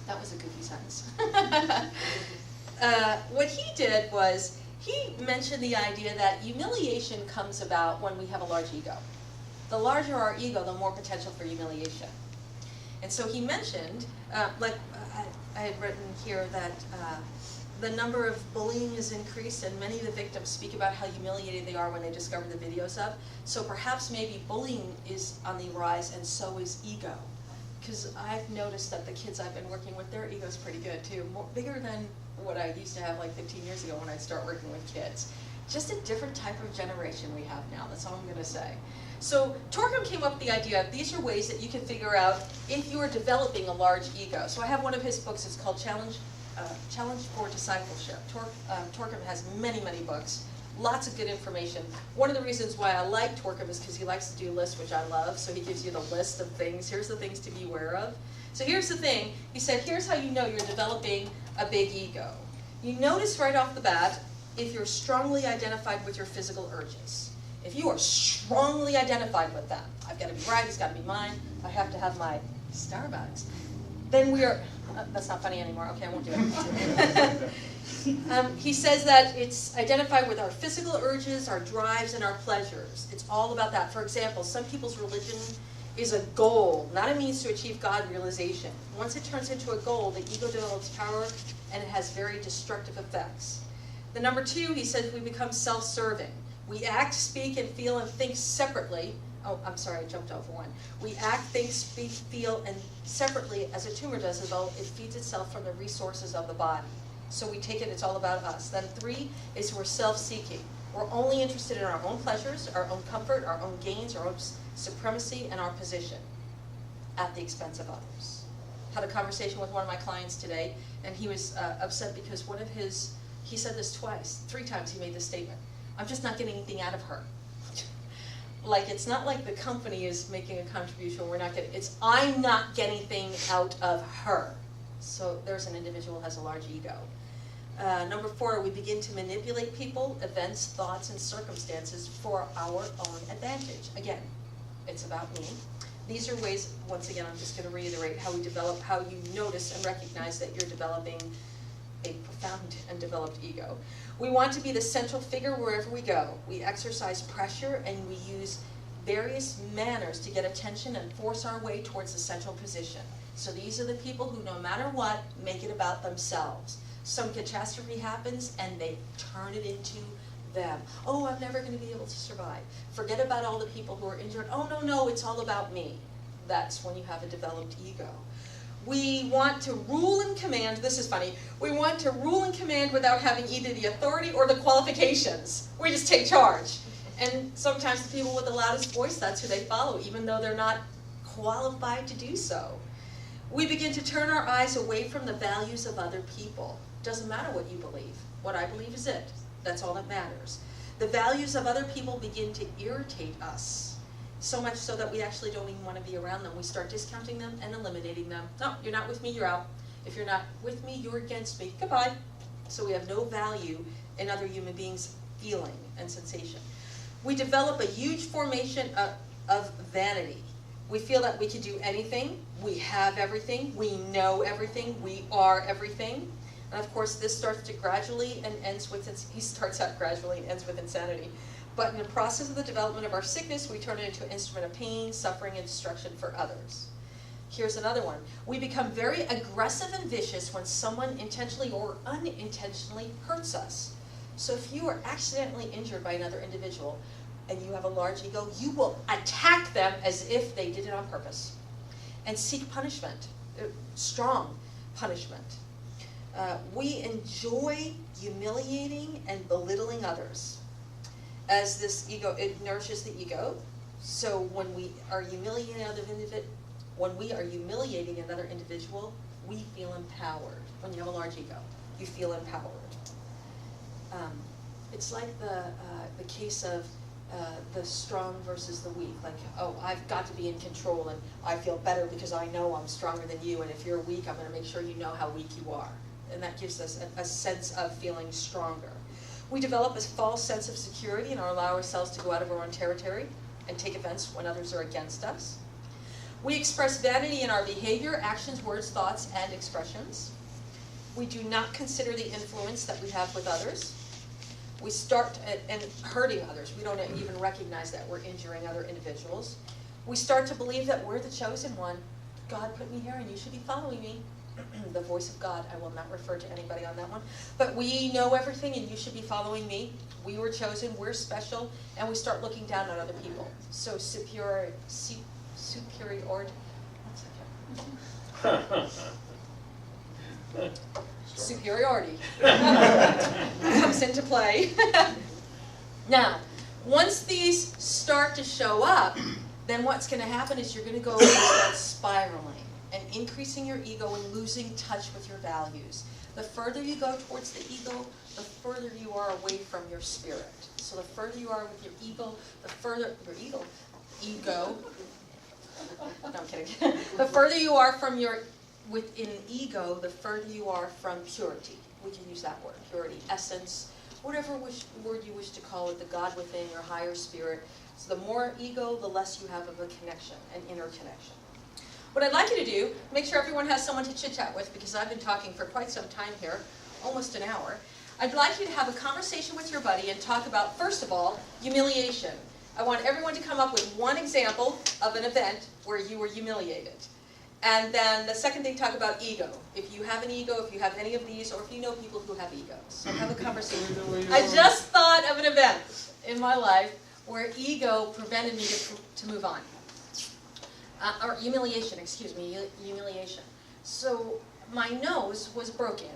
That was a goofy sentence. What he did was, he mentioned the idea that humiliation comes about when we have a large ego. The larger our ego, the more potential for humiliation. And so he mentioned, I had written here that the number of bullying is increased, and many of the victims speak about how humiliated they are when they discover the videos of. So perhaps maybe bullying is on the rise, and so is ego. Because I've noticed that the kids I've been working with, their ego's pretty good too. Bigger than what I used to have like 15 years ago when I'd start working with kids. Just a different type of generation we have now, that's all I'm going to say. So Torquem came up with the idea of these are ways that you can figure out if you are developing a large ego. So I have one of his books, it's called Challenge for Discipleship. Torquem has many, many books, lots of good information. One of the reasons why I like Torquem is because he likes to do lists, which I love, so he gives you the list of things. Here's the things to be aware of. So here's the thing, he said, here's how you know you're developing a big ego. You notice right off the bat if you're strongly identified with your physical urges. If you are strongly identified with them, I've got to be right, it's got to be mine, I have to have my Starbucks, then we are, that's not funny anymore, okay, I won't do it. He says that it's identified with our physical urges, our drives, and our pleasures. It's all about that. For example, some people's religion is a goal, not a means to achieve God realization. Once it turns into a goal, the ego develops power, and it has very destructive effects. The number two, he says, we become self-serving. We act, speak, and feel and think separately. Oh, I'm sorry, I jumped over one. We act, think, speak, feel, and separately as a tumor does, as though it feeds itself from the resources of the body. So we take it, it's all about us. Then three is we're self-seeking. We're only interested in our own pleasures, our own comfort, our own gains, our own supremacy, and our position at the expense of others. Had a conversation with one of my clients today, and he was upset because one of his, he said this twice, 3 times he made this statement. I'm just not getting anything out of her. Like, it's not like the company is making a contribution, we're not getting, it's I'm not getting anything out of her. So there's an individual who has a large ego. Number 4, we begin to manipulate people, events, thoughts, and circumstances for our own advantage. Again, it's about me. These are ways, once again, I'm just going to reiterate how we develop, how you notice and recognize that you're developing a profound and developed ego. We want to be the central figure wherever we go. We exercise pressure and we use various manners to get attention and force our way towards the central position. So these are the people who, no matter what, make it about themselves. Some catastrophe happens and they turn it into them. Oh, I'm never going to be able to survive. Forget about all the people who are injured. Oh, no, no, it's all about me. That's when you have a developed ego. We want to rule and command. This is funny. We want to rule and command without having either the authority or the qualifications. We just take charge. And sometimes the people with the loudest voice, that's who they follow, even though they're not qualified to do so. We begin to turn our eyes away from the values of other people. Doesn't matter what you believe. What I believe is it. That's all that matters. The values of other people begin to irritate us. So much so that we actually don't even want to be around them. We start discounting them and eliminating them. No, you're not with me, you're out. If you're not with me, you're against me. Goodbye. So we have no value in other human beings' feeling and sensation. We develop a huge formation of vanity. We feel that we can do anything, we have everything, we know everything, we are everything. And of course, this starts to gradually and ends with, he starts out gradually and ends with insanity. But in the process of the development of our sickness, we turn it into an instrument of pain, suffering, and destruction for others. Here's another one. We become very aggressive and vicious when someone intentionally or unintentionally hurts us. So if you are accidentally injured by another individual and you have a large ego, you will attack them as if they did it on purpose and seek punishment, strong punishment. We enjoy humiliating and belittling others. as this ego, it nourishes the ego. So when we are humiliating another individual, we feel empowered. When you have a large ego, you feel empowered. It's like the case of the strong versus the weak. Like, oh, I've got to be in control, and I feel better because I know I'm stronger than you, and if you're weak, I'm going to make sure you know how weak you are. And that gives us a sense of feeling stronger. We develop a false sense of security and allow ourselves to go out of our own territory and take offense when others are against us. We express vanity in our behavior, actions, words, thoughts, and expressions. We do not consider the influence that we have with others. We start and hurting others. We don't even recognize that we're injuring other individuals. We start to believe that we're the chosen one. God put me here and you should be following me. The voice of God. I will not refer to anybody on that one. But we know everything and you should be following me. We were chosen, we're special, and we start looking down on other people. So superiority. Superiority comes into play. Now, once these start to show up, then what's going to happen is you're going to go and start spiraling and increasing your ego and losing touch with your values. The further you go towards the ego, the further you are away from your spirit. So the further you are with your ego, the further your ego. No, I'm kidding. The further you are from your within ego, the further you are from purity. We can use that word, purity, essence, whatever word you wish to call it, the God within, your higher spirit. So the more ego, the less you have of a connection, an inner connection. What I'd like you to do, make sure everyone has someone to chit-chat with, because I've been talking for quite some time here, almost an hour. I'd like you to have a conversation with your buddy and talk about, first of all, humiliation. I want everyone to come up with one example of an event where you were humiliated. And then the second thing, talk about ego. If you have an ego, if you have any of these, or if you know people who have egos. So have a conversation. I just thought of an event in my life where ego prevented me to move on. Or humiliation, excuse me, humiliation. So my nose was broken.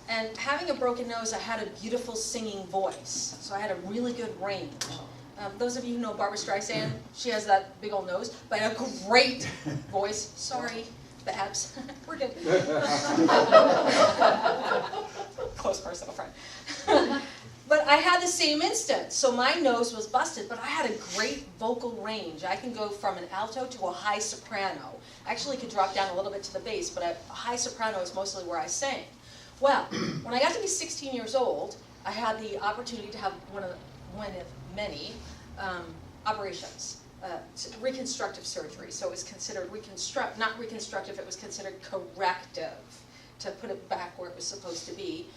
And having a broken nose, I had a beautiful singing voice. So I had a really good range. Those of you who know Barbra Streisand, she has that big old nose, but a great voice. Sorry, Babs. We're good. Close personal friend. But I had the same instance. So my nose was busted, but I had a great vocal range. I can go from an alto to a high soprano. I actually could drop down a little bit to the bass, but a high soprano is mostly where I sang. Well, when I got to be 16 years old, I had the opportunity to have one of many operations, reconstructive surgery. So it was considered not reconstructive, it was considered corrective, to put it back where it was supposed to be,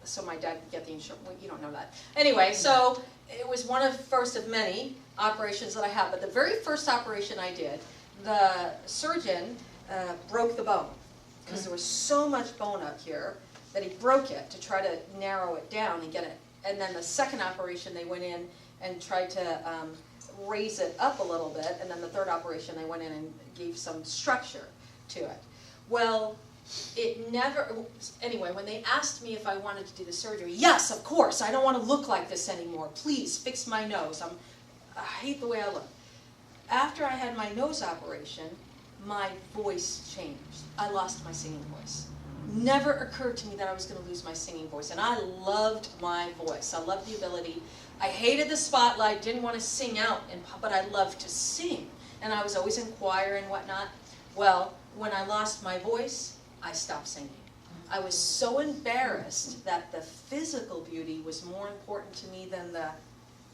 so my dad could get the insurance. Well, you don't know that. Anyway, so it was one of the first of many operations that I had, but the very first operation I did, the surgeon broke the bone, because there was so much bone up here that he broke it to try to narrow it down and get it. And then the second operation, they went in and tried to raise it up a little bit, and then the third operation, they went in and gave some structure to it. Well, it never, anyway, when they asked me if I wanted to do the surgery, yes, of course, I don't want to look like this anymore. Please, fix my nose. I hate the way I look. After I had my nose operation, my voice changed. I lost my singing voice. Never occurred to me that I was going to lose my singing voice, and I loved my voice. I loved the ability. I hated the spotlight, didn't want to sing out, but I loved to sing, and I was always in choir and whatnot. Well, when I lost my voice, I stopped singing. I was so embarrassed that the physical beauty was more important to me than the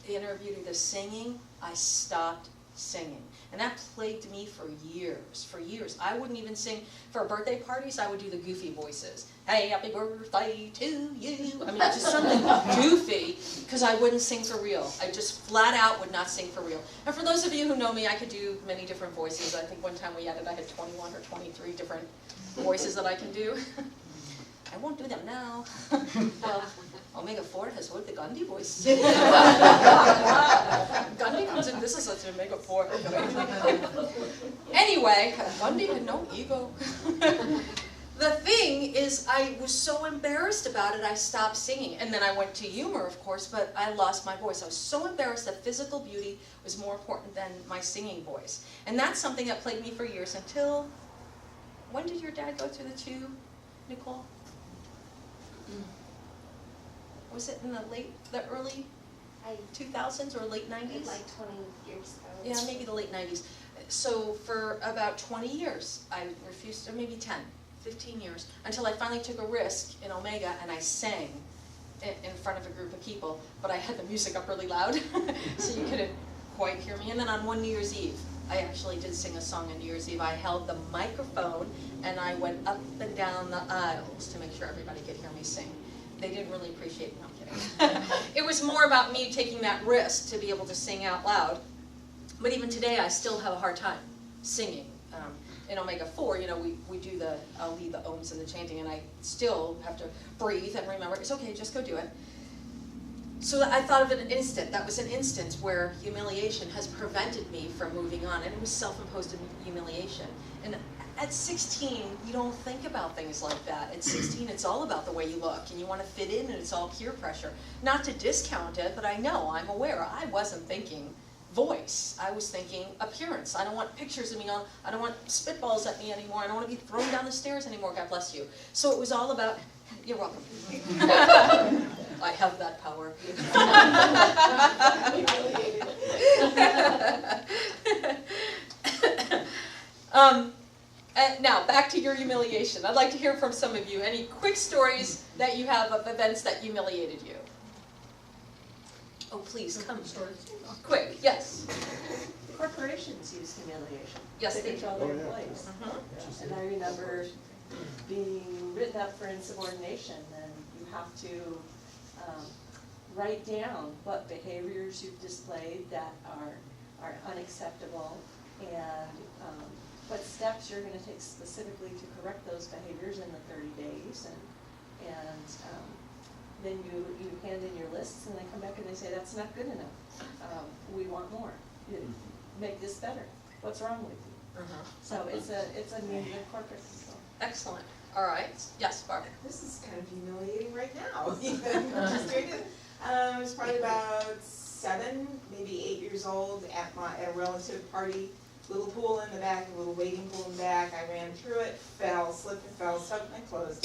inner beauty, the singing. I stopped singing. And that plagued me for years. For years. I wouldn't even sing for birthday parties. I would do the goofy voices. Hey, happy birthday to you. I mean, just something goofy, because I wouldn't sing for real. I just flat out would not sing for real. And for those of you who know me, I could do many different voices. I think one time we added, I had 21 or 23 different voices that I can do. I won't do them now. Well, Omega 4 has heard the Gandhi voice. Gandhi comes in, this is such an Omega 4. Anyway, Gandhi had no ego. The thing is, I I was so embarrassed about it, I stopped singing. And then I went to humor, of course, but I lost my voice. I was so embarrassed that physical beauty was more important than my singing voice. And that's something that plagued me for years until, when did your dad go through the tube, Nicole? Was it in the early 2000s or late 90s? Like 20 years ago. Yeah, maybe the late 90s. So for about 20 years, I refused, or maybe 10, 15 years, until I finally took a risk in Omega and I sang in front of a group of people, but I had the music up really loud, so you couldn't quite hear me. And then on one New Year's Eve, I actually did sing a song on New Year's Eve. I held the microphone and I went up and down the aisles to make sure everybody could hear me sing. They didn't really appreciate it, no, I'm kidding. It was more about me taking that risk to be able to sing out loud. But even today, I still have a hard time singing. In Omega 4, you know, we do I'll lead the ohms and the chanting, and I still have to breathe and remember, it's okay, just go do it. So I thought of an instant, that was an instance where humiliation has prevented me from moving on, and it was self-imposed humiliation. And at 16, you don't think about things like that. At 16, it's all about the way you look, and you want to fit in, and it's all peer pressure. Not to discount it, but I know, I'm aware, I wasn't thinking voice. I was thinking appearance. I don't want pictures of me on, I don't want spitballs at me anymore. I don't want to be thrown down the stairs anymore, God bless you. So it was all about, you're welcome. I have that power. And now, back to your humiliation. I'd like to hear from some of you. Any quick stories that you have of events that humiliated you? Oh, please, come. Quick, yes. Corporations use humiliation Yes, to they control do. their Oh, yeah. employees. Mhm. And I remember being written up for insubordination, and you have to write down what behaviors you've displayed that are unacceptable, and what steps you're gonna take specifically to correct those behaviors in the 30 days, and then you hand in your lists, and they come back and they say, that's not good enough. We want more. Make this better. What's wrong with you? So it's a means of corporate control. Excellent. All right. Yes, Barbara. This is kind of humiliating right now. Just doing it. I was probably about 7, maybe 8 years old at a relative party. Little pool in the back, a little wading pool in the back. I ran through it, fell, slipped and fell, soaked my clothes.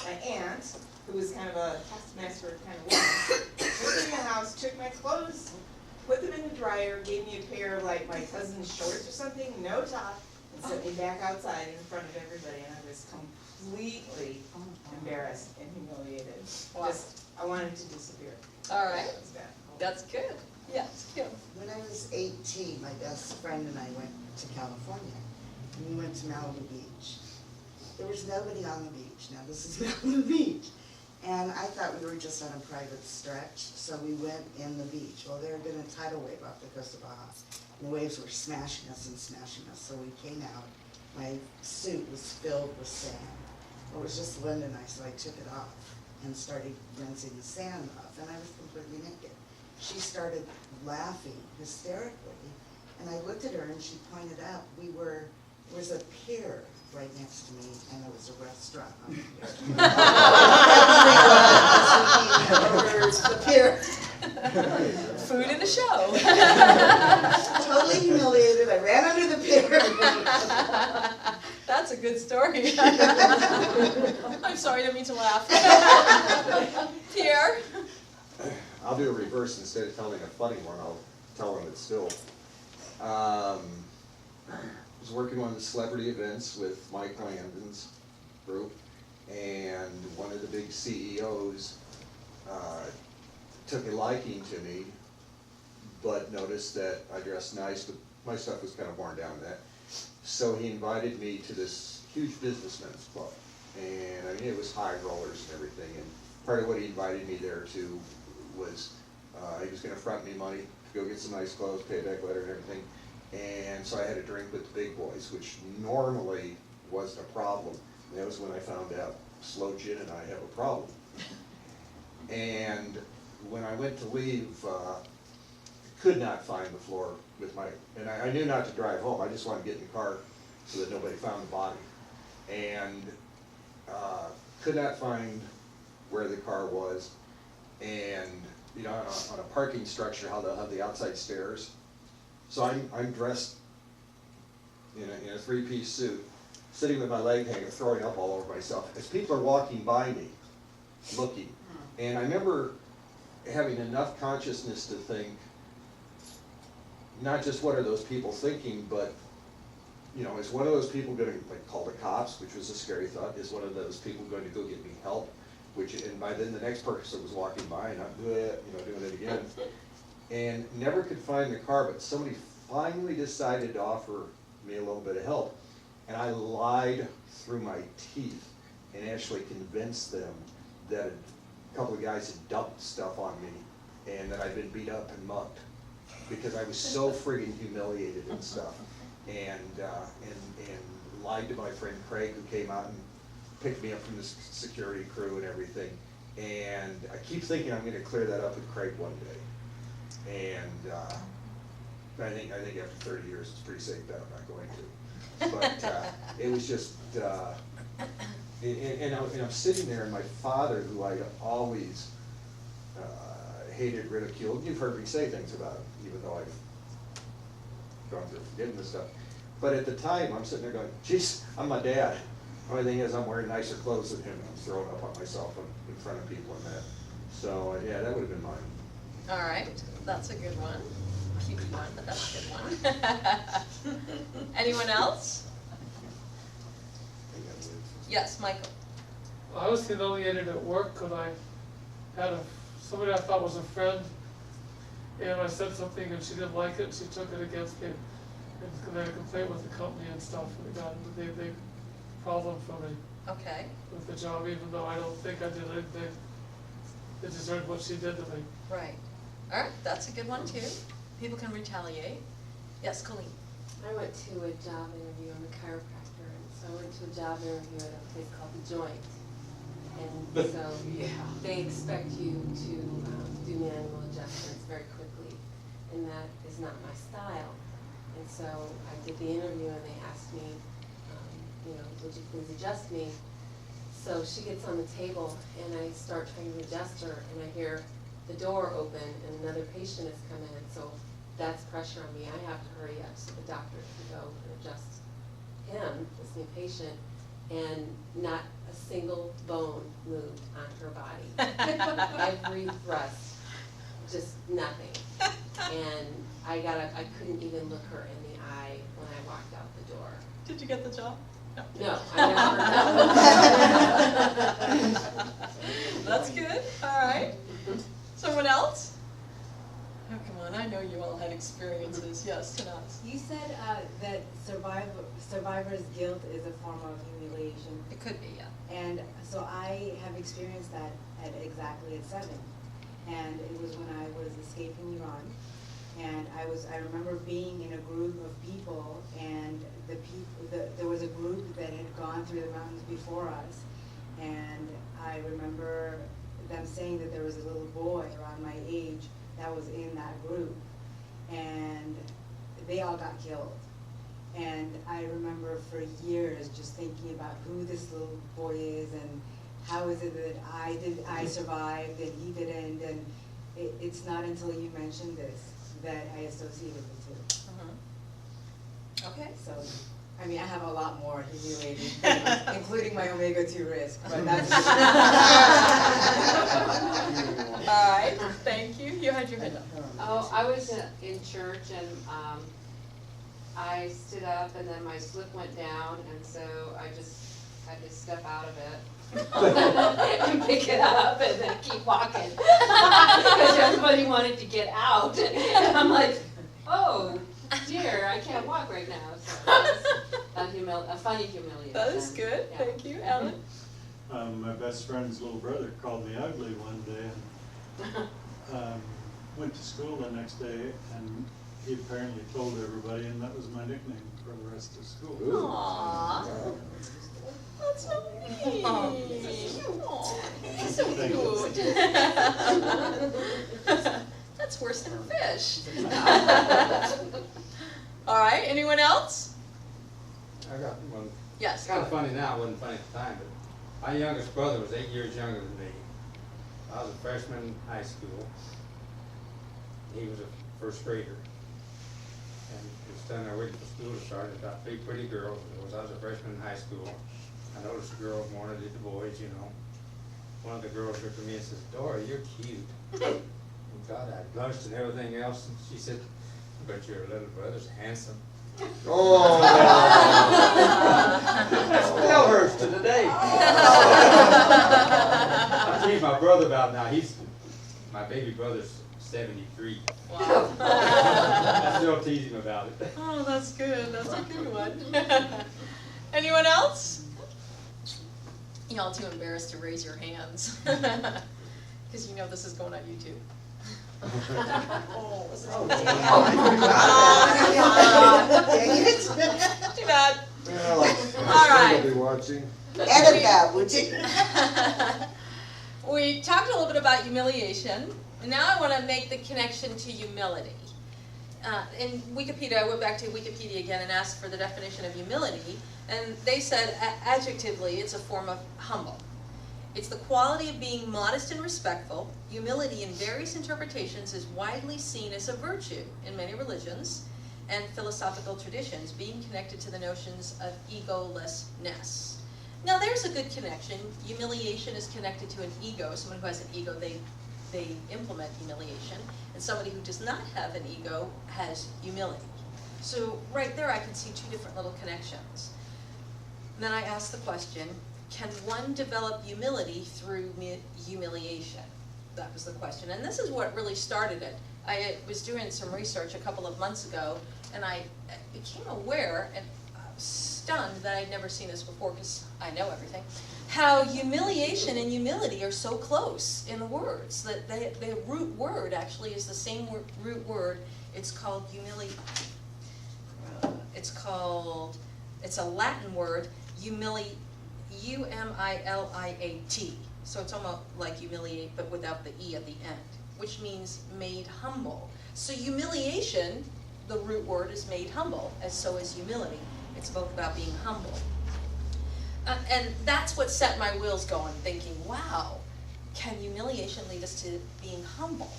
My aunt, who was kind of a taskmaster kind of woman, went in the house, took my clothes, put them in the dryer, gave me a pair of like my cousin's shorts or something, no top, and set me back outside in front of everybody, and I was completely embarrassed and humiliated. Wow. Just, I wanted to disappear. All right. That was bad. That's good. Yes, Kim. When I was 18, my best friend and I went to California, and we went to Malibu Beach. There was nobody on the beach. Now, this is Malibu Beach. And I thought we were just on a private stretch, so we went in the beach. Well, there had been a tidal wave off the coast of Baja, and the waves were smashing us, so we came out. My suit was filled with sand. It was just Linda and I, so I took it off and started rinsing the sand off, and I was completely naked. She started laughing hysterically, and I looked at her and she pointed out there was a pier right next to me, and there was a restaurant on the pier. Food in the show. Totally humiliated, I ran under the pier. That's a good story. I'm sorry, I didn't mean to laugh. Pierre? I'll do a reverse. Instead of telling a funny one, I'll tell one that's still. I was working on the celebrity events with Mike Landon's group, and one of the big CEOs took a liking to me, but noticed that I dressed nice, but my stuff was kind of worn down that. So he invited me to this huge businessmen's club, and I mean it was high rollers and everything, and part of what he invited me there to was he was going to front me money to go get some nice clothes, pay back later and everything, and so I had a drink with the big boys, which normally wasn't a problem. And that was when I found out Slow Gin and I have a problem. And when I went to leave, could not find the floor with my, and I knew not to drive home. I just wanted to get in the car so that nobody found the body. And could not find where the car was. And, you know, on a parking structure, how they'll have the outside stairs. So I'm dressed in a three-piece suit, sitting with my leg hanging, throwing up all over myself, as people are walking by me, looking. And I remember having enough consciousness to think, not just what are those people thinking, but, you know, is one of those people gonna, like, call the cops, which was a scary thought, is one of those people going to go get me help? Which, and by then the next person was walking by and I'm doing it again. And never could find the car, but somebody finally decided to offer me a little bit of help. And I lied through my teeth and actually convinced them that a couple of guys had dumped stuff on me and that I'd been beat up and mugged, because I was so friggin' humiliated and stuff. And lied to my friend Craig, who came out and picked me up from the security crew and everything. And I keep thinking I'm gonna clear that up with Craig one day. And I think after 30 years, it's pretty safe that I'm not going to. But it was just, and I'm sitting there, and my father, who I always hated, ridiculed, you've heard me say things about him, even though I've gone through forgiveness stuff. But at the time, I'm sitting there going, geez, I'm my dad. Only thing is, I'm wearing nicer clothes than him, and I'm throwing up on myself in front of people and that. So, yeah, that would have been mine. All right, that's a good one. Keep one, but that's a good one. Anyone else? Yes, Michael. I was humiliated at work because I had somebody I thought was a friend, and I said something and she didn't like it, and she took it against me, and they had a complaint with the company and stuff, and they problem for me Okay, with the job, even though I don't think I did anything. They deserved what she did to me. right. All right, that's a good one too. People can retaliate. Yes, Colleen. I went to a job interview. I'm a chiropractor, and so I went to a job interview at a place called The Joint. And so they expect you to do manual adjustments very quickly, and that is not my style. And so I did the interview, and they asked me, would you please adjust me? So she gets on the table, and I start trying to adjust her, and I hear the door open, and another patient has come in. So that's pressure on me. I have to hurry up so the doctor can go and adjust him, this new patient, and not a single bone moved on her body. Every thrust, just nothing. And I couldn't even look her in the eye when I walked out the door. Did you get the job? No, I never. That's good, all right. Someone else? Oh, come on, I know you all had experiences. Yes, Tanaz. You said that survivor's guilt is a form of humiliation. It could be, yeah. And so I have experienced that exactly at 7. And it was when I was escaping Iran. And I remember being in a group of people, and there was a group that had gone through the mountains before us. And I remember them saying that there was a little boy around my age that was in that group, and they all got killed. And I remember for years just thinking about who this little boy is, and how is it that I survived and he didn't. And it's not until you mentioned this that I associated the two. Okay. So, I mean, I have a lot more humiliating things, including my omega-2 risk, but that's All right, thank you. You had your hand up. Oh, I was in church, and I stood up, and then my slip went down, and so I just had to step out of it and pick it up and then keep walking because everybody wanted to get out, and I'm like, oh dear, I can't walk right now. So that's a funny humiliation. That is good, Yeah. thank you. Alan? My best friend's little brother called me ugly one day, and went to school the next day, and he apparently told everybody, and that was my nickname for the rest of school. Aww. That's so neat. Aw, that's so Thank you. cute. That's worse than a fish. All right, anyone else? I got one. Yes. It's kind of funny now, it wasn't funny at the time, My youngest brother was 8 years younger than me. I was a freshman in high school. He was a first grader. And we was standing there waiting for school to start. There's about 3 pretty girls. I was a freshman in high school. I noticed the girls more than I did the boys, you know. One of the girls looked at me and says, "Dora, you're cute." And God, I blushed and everything else. And she said, "But your little brother's handsome." Oh. Still hurts to the day. I tease my brother about now. My baby brother's 73. Wow. I still tease him about it. Oh, that's good. That's a good one. Anyone else? Y'all too embarrassed to raise your hands. Because you know this is going on YouTube. Oh, was it? Dang it. Too bad. Well, All right. I'll be watching. Edit that, would you? We talked a little bit about humiliation, and now I want to make the connection to humility. In Wikipedia, I went back to Wikipedia again and asked for the definition of humility, and they said, adjectively, it's a form of humble. It's the quality of being modest and respectful. Humility in various interpretations is widely seen as a virtue in many religions and philosophical traditions, being connected to the notions of egolessness. Now there's a good connection. Humiliation is connected to an ego. Someone who has an ego, they implement humiliation. And somebody who does not have an ego has humility. So right there I can see 2 different little connections. And then I asked the question, can one develop humility through humiliation? That was the question. And this is what really started it. I was doing some research a couple of months ago, and I became aware and stunned that I'd never seen this before, because I know everything, how humiliation and humility are so close in the words, that the root word actually is the same root word. It's called it's a Latin word, umiliate. So it's almost like humiliate, but without the E at the end, which means made humble. So humiliation, the root word, is made humble, as so is humility. It's both about being humble. And that's what set my wheels going, thinking, wow, can humiliation lead us to being humble?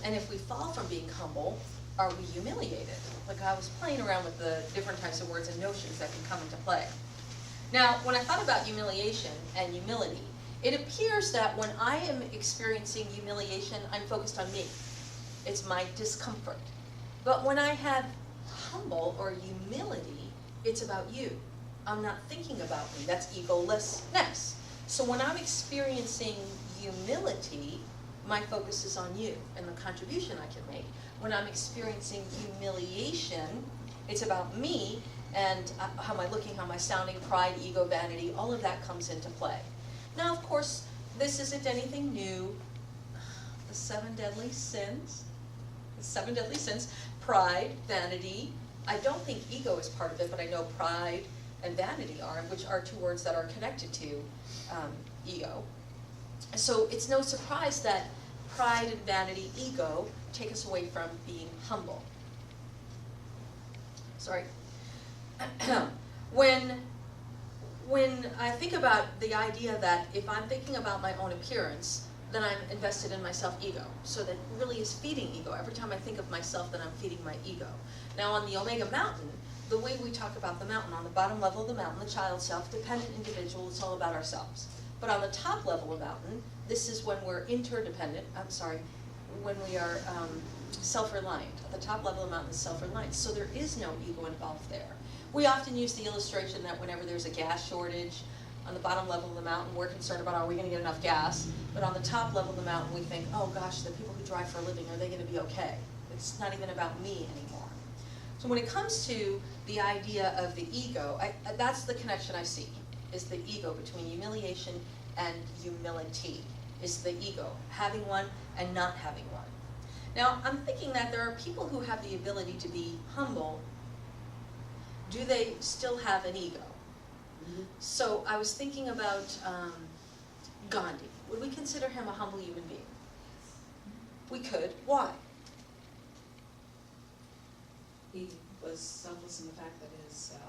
And if we fall from being humble, are we humiliated? Like, I was playing around with the different types of words and notions that can come into play. Now, when I thought about humiliation and humility, it appears that when I am experiencing humiliation, I'm focused on me. It's my discomfort. But when I have humble or humility, it's about you. I'm not thinking about me. That's egolessness. So when I'm experiencing humility, my focus is on you and the contribution I can make. When I'm experiencing humiliation, it's about me and how am I looking, how am I sounding, pride, ego, vanity, all of that comes into play. Now, of course, this isn't anything new. The 7 deadly sins, pride, vanity. I don't think ego is part of it, but I know pride and vanity are, which are 2 words that are connected to ego. So it's no surprise that pride and vanity, ego, take us away from being humble. Sorry. When I think about the idea that if I'm thinking about my own appearance, then I'm invested in my self-ego. So that really is feeding ego. Every time I think of myself, then I'm feeding my ego. Now on the Omega Mountain, the way we talk about the mountain, on the bottom level of the mountain, the child self, dependent individual, it's all about ourselves. But on the top level of the mountain, this is when we're interdependent, when we are self-reliant. At the top level of the mountain is self-reliant. So there is no ego involved there. We often use the illustration that whenever there's a gas shortage, on the bottom level of the mountain, we're concerned about, are we going to get enough gas? But on the top level of the mountain, we think, oh gosh, the people who drive for a living, are they going to be okay? It's not even about me anymore. So when it comes to the idea of the ego, that's the connection I see, is the ego between humiliation and humility, is the ego, having one and not having one. Now, I'm thinking that there are people who have the ability to be humble. Do they still have an ego? So I was thinking about Gandhi. Would we consider him a humble human being? We could. Why? He was selfless in the fact that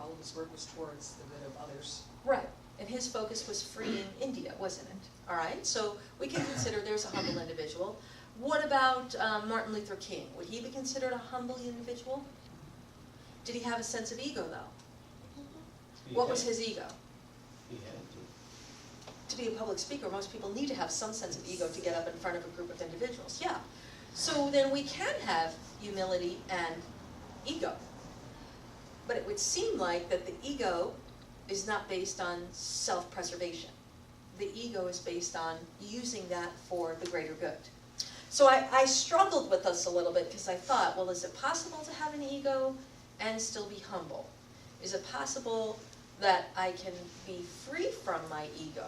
all of his work was towards the good of others. Right. and his focus was freeing India, wasn't it? All right, so we can consider there's a humble individual. What about Martin Luther King? Would he be considered a humble individual? Did he have a sense of ego, though? What was his ego? He had To be a public speaker, most people need to have some sense of ego to get up in front of a group of individuals, yeah. So then we can have humility and ego. But it would seem like that the ego is not based on self-preservation. The ego is based on using that for the greater good. So I struggled with this a little bit because I thought, well, is it possible to have an ego and still be humble? Is it possible that I can be free from my ego?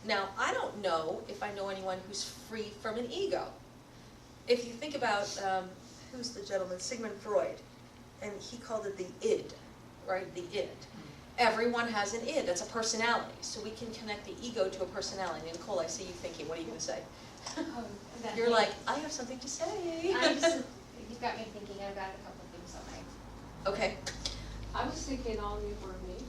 Now, I don't know if I know anyone who's free from an ego. If you think about, who's the gentleman, Sigmund Freud, and he called it the id, right, the id. Everyone has an id, that's a personality, so we can connect the ego to a personality. Nicole, I see you thinking, what are you going to say? You're like, I have something to say. You've got me thinking, I've got a couple of things on my. Okay. I was thinking all newborn babies.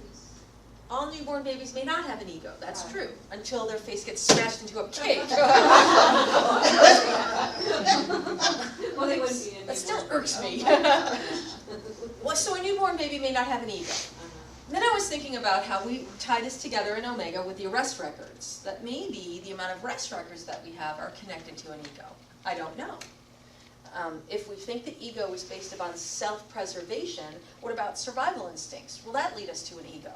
All newborn babies may not have an ego, that's true, until their face gets smashed into a cake. Well, they wouldn't be a That still newborn irks baby. me. Well, so a newborn baby may not have an ego. Then I was thinking about how we tie this together in Omega with the arrest records, that maybe the amount of arrest records that we have are connected to an ego. I don't know. If we think the ego is based upon self-preservation, what about survival instincts? Will that lead us to an ego?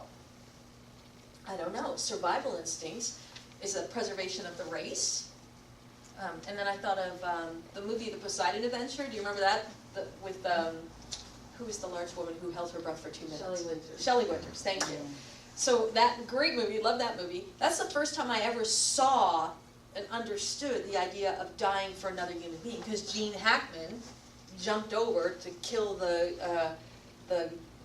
I don't know. Survival instincts is a preservation of the race. And then I thought of the movie The Poseidon Adventure. Do you remember that? With who was the large woman who held her breath for 2 minutes? Shelley Winters. Shelley Winters, thank you. So that great movie, love that movie. That's the first time I ever saw and understood the idea of dying for another human being, because Gene Hackman jumped over to kill the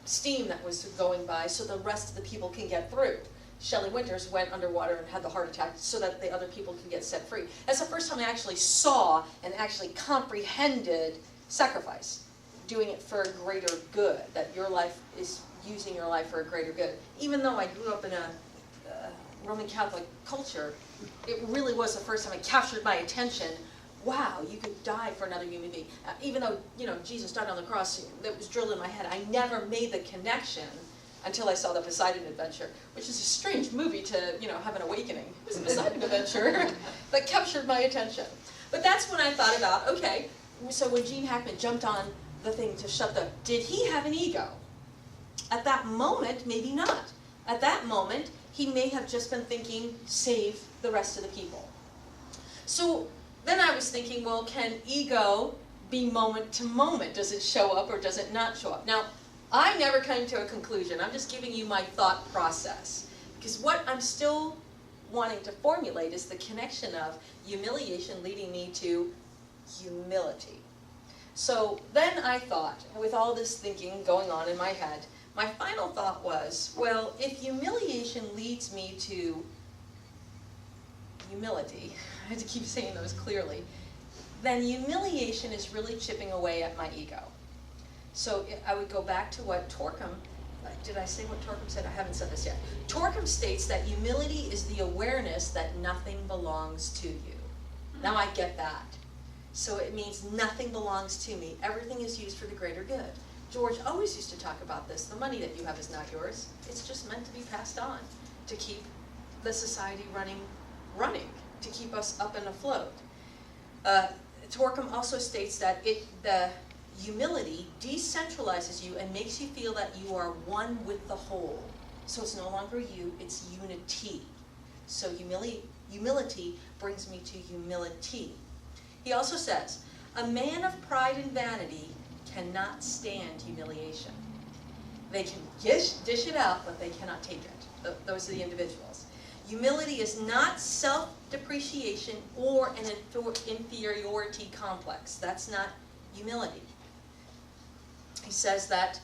steam that was going by so the rest of the people can get through. Shelley Winters went underwater and had the heart attack so that the other people could get set free. That's the first time I actually saw and actually comprehended sacrifice, doing it for a greater good, that your life is using your life for a greater good. Even though I grew up in a Roman Catholic culture, it really was the first time it captured my attention. Wow, you could die for another human being. Even though, Jesus died on the cross, that was drilled in my head. I never made the connection until I saw The Poseidon Adventure, which is a strange movie to, have an awakening. It was a Poseidon Adventure that captured my attention. But that's when I thought about, okay, so when Gene Hackman jumped on the thing to shut did he have an ego? At that moment, maybe not. At that moment, he may have just been thinking, save the rest of the people. So then I was thinking, well, can ego be moment to moment? Does it show up or does it not show up? Now, I never came to a conclusion. I'm just giving you my thought process. Because what I'm still wanting to formulate is the connection of humiliation leading me to humility. So then I thought, with all this thinking going on in my head, my final thought was, well, if humiliation leads me to humility, I have to keep saying those clearly, then humiliation is really chipping away at my ego. So I would go back to what Torkham, did I say what Torkham said? I haven't said this yet. Torkham states that humility is the awareness that nothing belongs to you. Now I get that. So it means nothing belongs to me. Everything is used for the greater good. George always used to talk about this. The money that you have is not yours. It's just meant to be passed on to keep the society running, to keep us up and afloat. Torkham also states that the humility decentralizes you and makes you feel that you are one with the whole. So it's no longer you, it's unity. So humility brings me to humility. He also says, a man of pride and vanity cannot stand humiliation. They can dish it out, but they cannot take it. Those are the individuals. Humility is not self-depreciation or an inferiority complex. That's not humility. He says that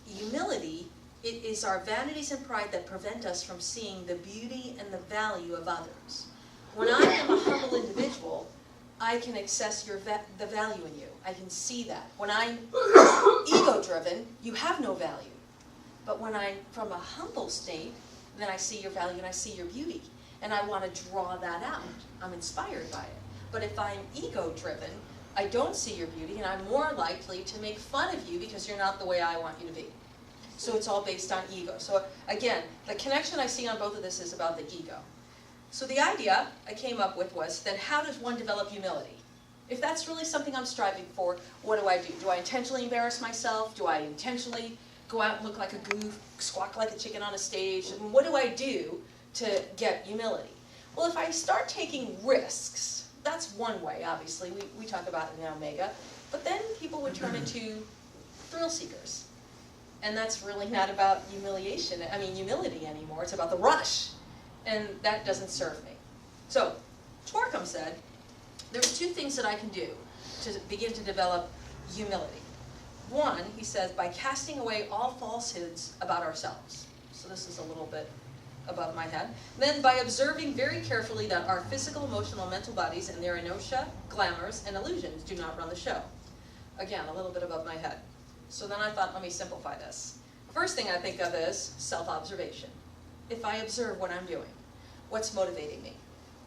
humility, it is our vanities and pride that prevent us from seeing the beauty and the value of others. When I am a humble individual, I can access the value in you. I can see that. When I'm ego-driven, you have no value. But when I'm from a humble state, then I see your value and I see your beauty. And I want to draw that out. I'm inspired by it. But if I'm ego-driven, I don't see your beauty and I'm more likely to make fun of you because you're not the way I want you to be. So it's all based on ego. So again, the connection I see on both of this is about the ego. So the idea I came up with was, then how does one develop humility? If that's really something I'm striving for, what do I do? Do I intentionally embarrass myself? Do I intentionally go out and look like a goof, squawk like a chicken on a stage? And what do I do to get humility? Well, if I start taking risks, that's one way, obviously. We talk about it in Omega. But then people would turn into thrill seekers. And that's really not about humiliation, humility anymore. It's about the rush. And that doesn't serve me. So, Twerkham said, there's two things that I can do to begin to develop humility. One, he says, by casting away all falsehoods about ourselves. So this is a little bit above my head. Then by observing very carefully that our physical, emotional, mental bodies and their inertia, glamours, and illusions do not run the show. Again, a little bit above my head. So then I thought, let me simplify this. First thing I think of is self-observation. If I observe what I'm doing, what's motivating me?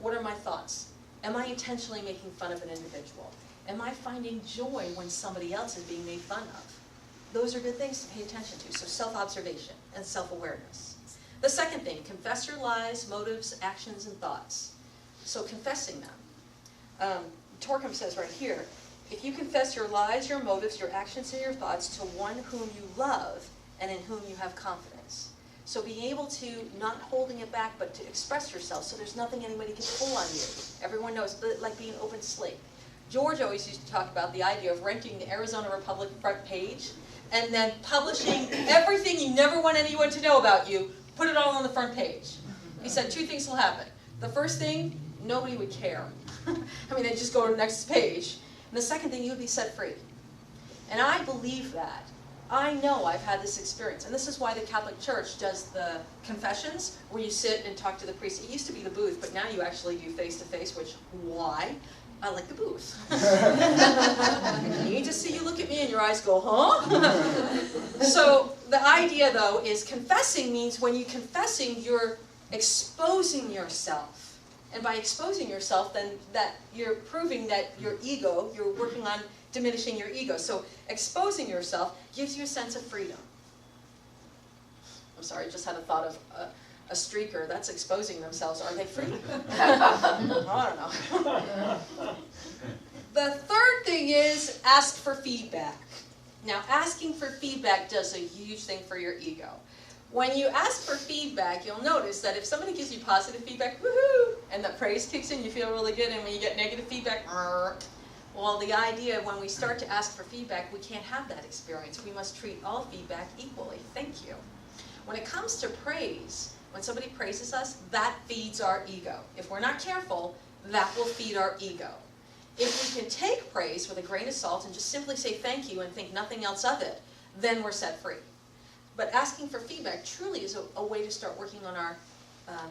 What are my thoughts? Am I intentionally making fun of an individual? Am I finding joy when somebody else is being made fun of? Those are good things to pay attention to. So self-observation and self-awareness. The second thing, confess your lies, motives, actions, and thoughts. So confessing them. Twerkham says right here, if you confess your lies, your motives, your actions, and your thoughts to one whom you love and in whom you have confidence. So being able to, not holding it back, but to express yourself so there's nothing anybody can pull on you. Everyone knows, but like being open slate. George always used to talk about the idea of renting the Arizona Republic front page and then publishing everything you never want anyone to know about you, put it all on the front page. He said two things will happen. The first thing, nobody would care. They'd just go to the next page. And the second thing, you would be set free. And I believe that. I know I've had this experience. And this is why the Catholic Church does the confessions, where you sit and talk to the priest. It used to be the booth, but now you actually do face-to-face, which, why? I like the booth. You need to see you look at me and your eyes go, huh? So the idea, though, is confessing means when you're confessing, you're exposing yourself. And by exposing yourself, then that you're proving that your ego, you're working on diminishing your ego. So exposing yourself gives you a sense of freedom. I'm sorry, I just had a thought of a streaker that's exposing themselves. Are they free? I don't know. The third thing is ask for feedback. Now, asking for feedback does a huge thing for your ego. When you ask for feedback, you'll notice that if somebody gives you positive feedback, woohoo, and the praise kicks in, you feel really good, and when you get negative feedback, well, the idea when we start to ask for feedback, we can't have that experience. We must treat all feedback equally. Thank you. When it comes to praise, when somebody praises us, that feeds our ego. If we're not careful, that will feed our ego. If we can take praise with a grain of salt and just simply say thank you and think nothing else of it, then we're set free. But asking for feedback truly is a way to start working on our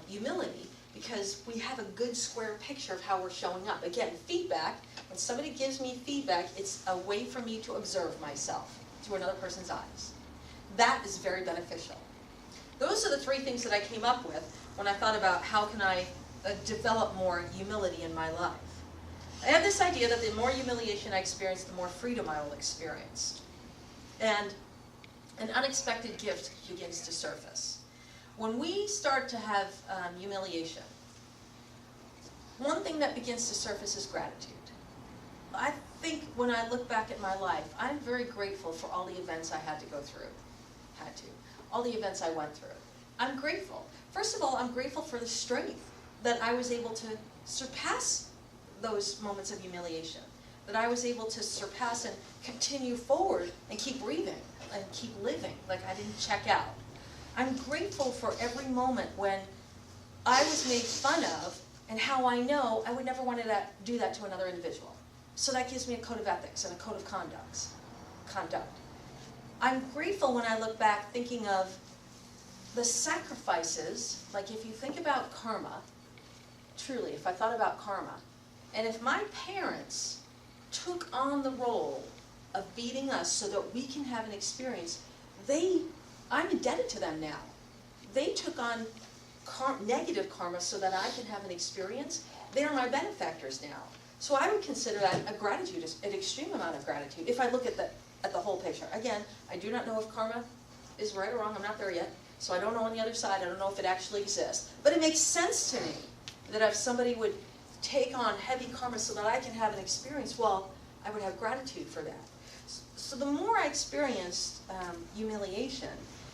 humility, because we have a good square picture of how we're showing up. Again, feedback, when somebody gives me feedback, it's a way for me to observe myself through another person's eyes. That is very beneficial. Those are the three things that I came up with when I thought about how can I develop more humility in my life. I have this idea that the more humiliation I experience, the more freedom I will experience. And an unexpected gift begins to surface. When we start to have humiliation, one thing that begins to surface is gratitude. I think when I look back at my life, I'm very grateful for all the events I had to go through. All the events I went through. I'm grateful. First of all, I'm grateful for the strength that I was able to surpass those moments of humiliation. That I was able to surpass and continue forward and keep breathing and keep living, like I didn't check out. I'm grateful for every moment when I was made fun of and how I know I would never want to do that to another individual. So that gives me a code of ethics and a code of conduct. I'm grateful when I look back thinking of the sacrifices, like if you think about karma, truly, if I thought about karma, and if my parents took on the role of beating us so that we can have an experience, I'm indebted to them now. they took on negative karma so that I can have an experience, they are my benefactors now. So I would consider that a gratitude, an extreme amount of gratitude, if I look at the whole picture. Again, I do not know if karma is right or wrong, I'm not there yet, so I don't know on the other side, I don't know if it actually exists. But it makes sense to me that if somebody would take on heavy karma so that I can have an experience, well, I would have gratitude for that. So the more I experienced humiliation,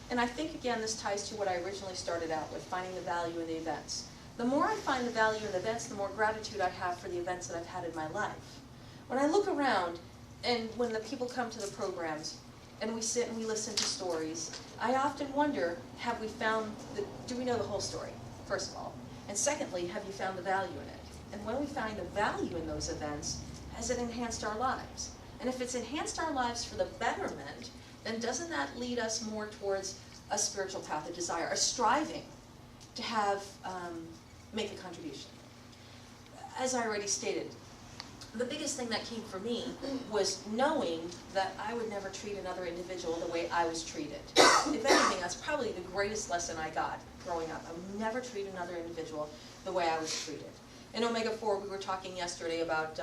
and I think again this ties to what I originally started out with, finding the value in the events. The more I find the value in the events, the more gratitude I have for the events that I've had in my life. When I look around, and when the people come to the programs, and we sit and we listen to stories, I often wonder, have we found, do we know the whole story, first of all? And secondly, have you found the value in it? And when we find the value in those events, has it enhanced our lives? And if it's enhanced our lives for the betterment, then doesn't that lead us more towards a spiritual path, a desire, a striving to have, make a contribution? As I already stated, the biggest thing that came for me was knowing that I would never treat another individual the way I was treated. If anything, that's probably the greatest lesson I got growing up. I would never treat another individual the way I was treated. In Omega 4, we were talking yesterday about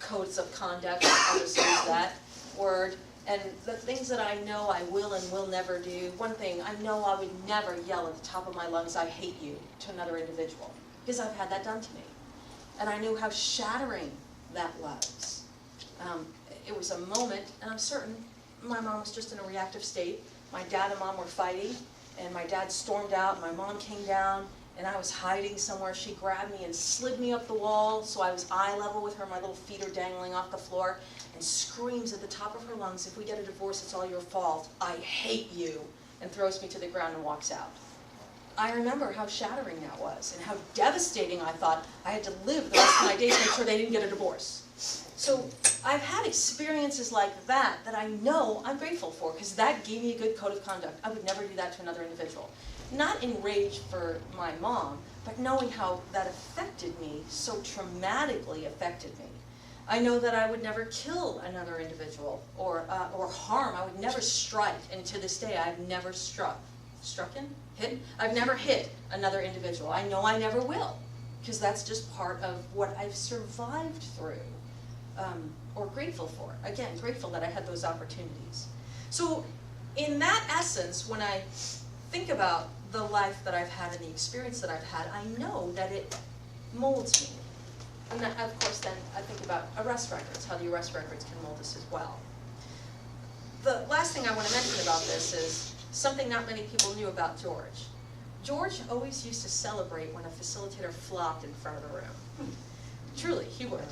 codes of conduct, I'll just use that word, and the things that I know I will and will never do. One thing, I know I would never yell at the top of my lungs, I hate you, to another individual, because I've had that done to me. And I knew how shattering that was. It was a moment, and I'm certain my mom was just in a reactive state. My dad and mom were fighting, and my dad stormed out, my mom came down, and I was hiding somewhere. She grabbed me and slid me up the wall, so I was eye level with her, my little feet are dangling off the floor, and screams at the top of her lungs, if we get a divorce, it's all your fault. I hate you, and throws me to the ground and walks out. I remember how shattering that was, and how devastating I thought I had to live the rest of my days to make sure they didn't get a divorce. So I've had experiences like that that I know I'm grateful for, because that gave me a good code of conduct. I would never do that to another individual. Not in rage for my mom, but knowing how that affected me, so traumatically affected me. I know that I would never kill another individual or harm. I would never strike, and to this day I've never hit? I've never hit another individual. I know I never will, because that's just part of what I've survived through, or grateful for. Again, grateful that I had those opportunities. So in that essence, when I think about the life that I've had and the experience that I've had, I know that it molds me. And that, of course, then I think about arrest records, how the arrest records can mold us as well. The last thing I want to mention about this is something not many people knew about George. George always used to celebrate when a facilitator flopped in front of the room. Truly, he would.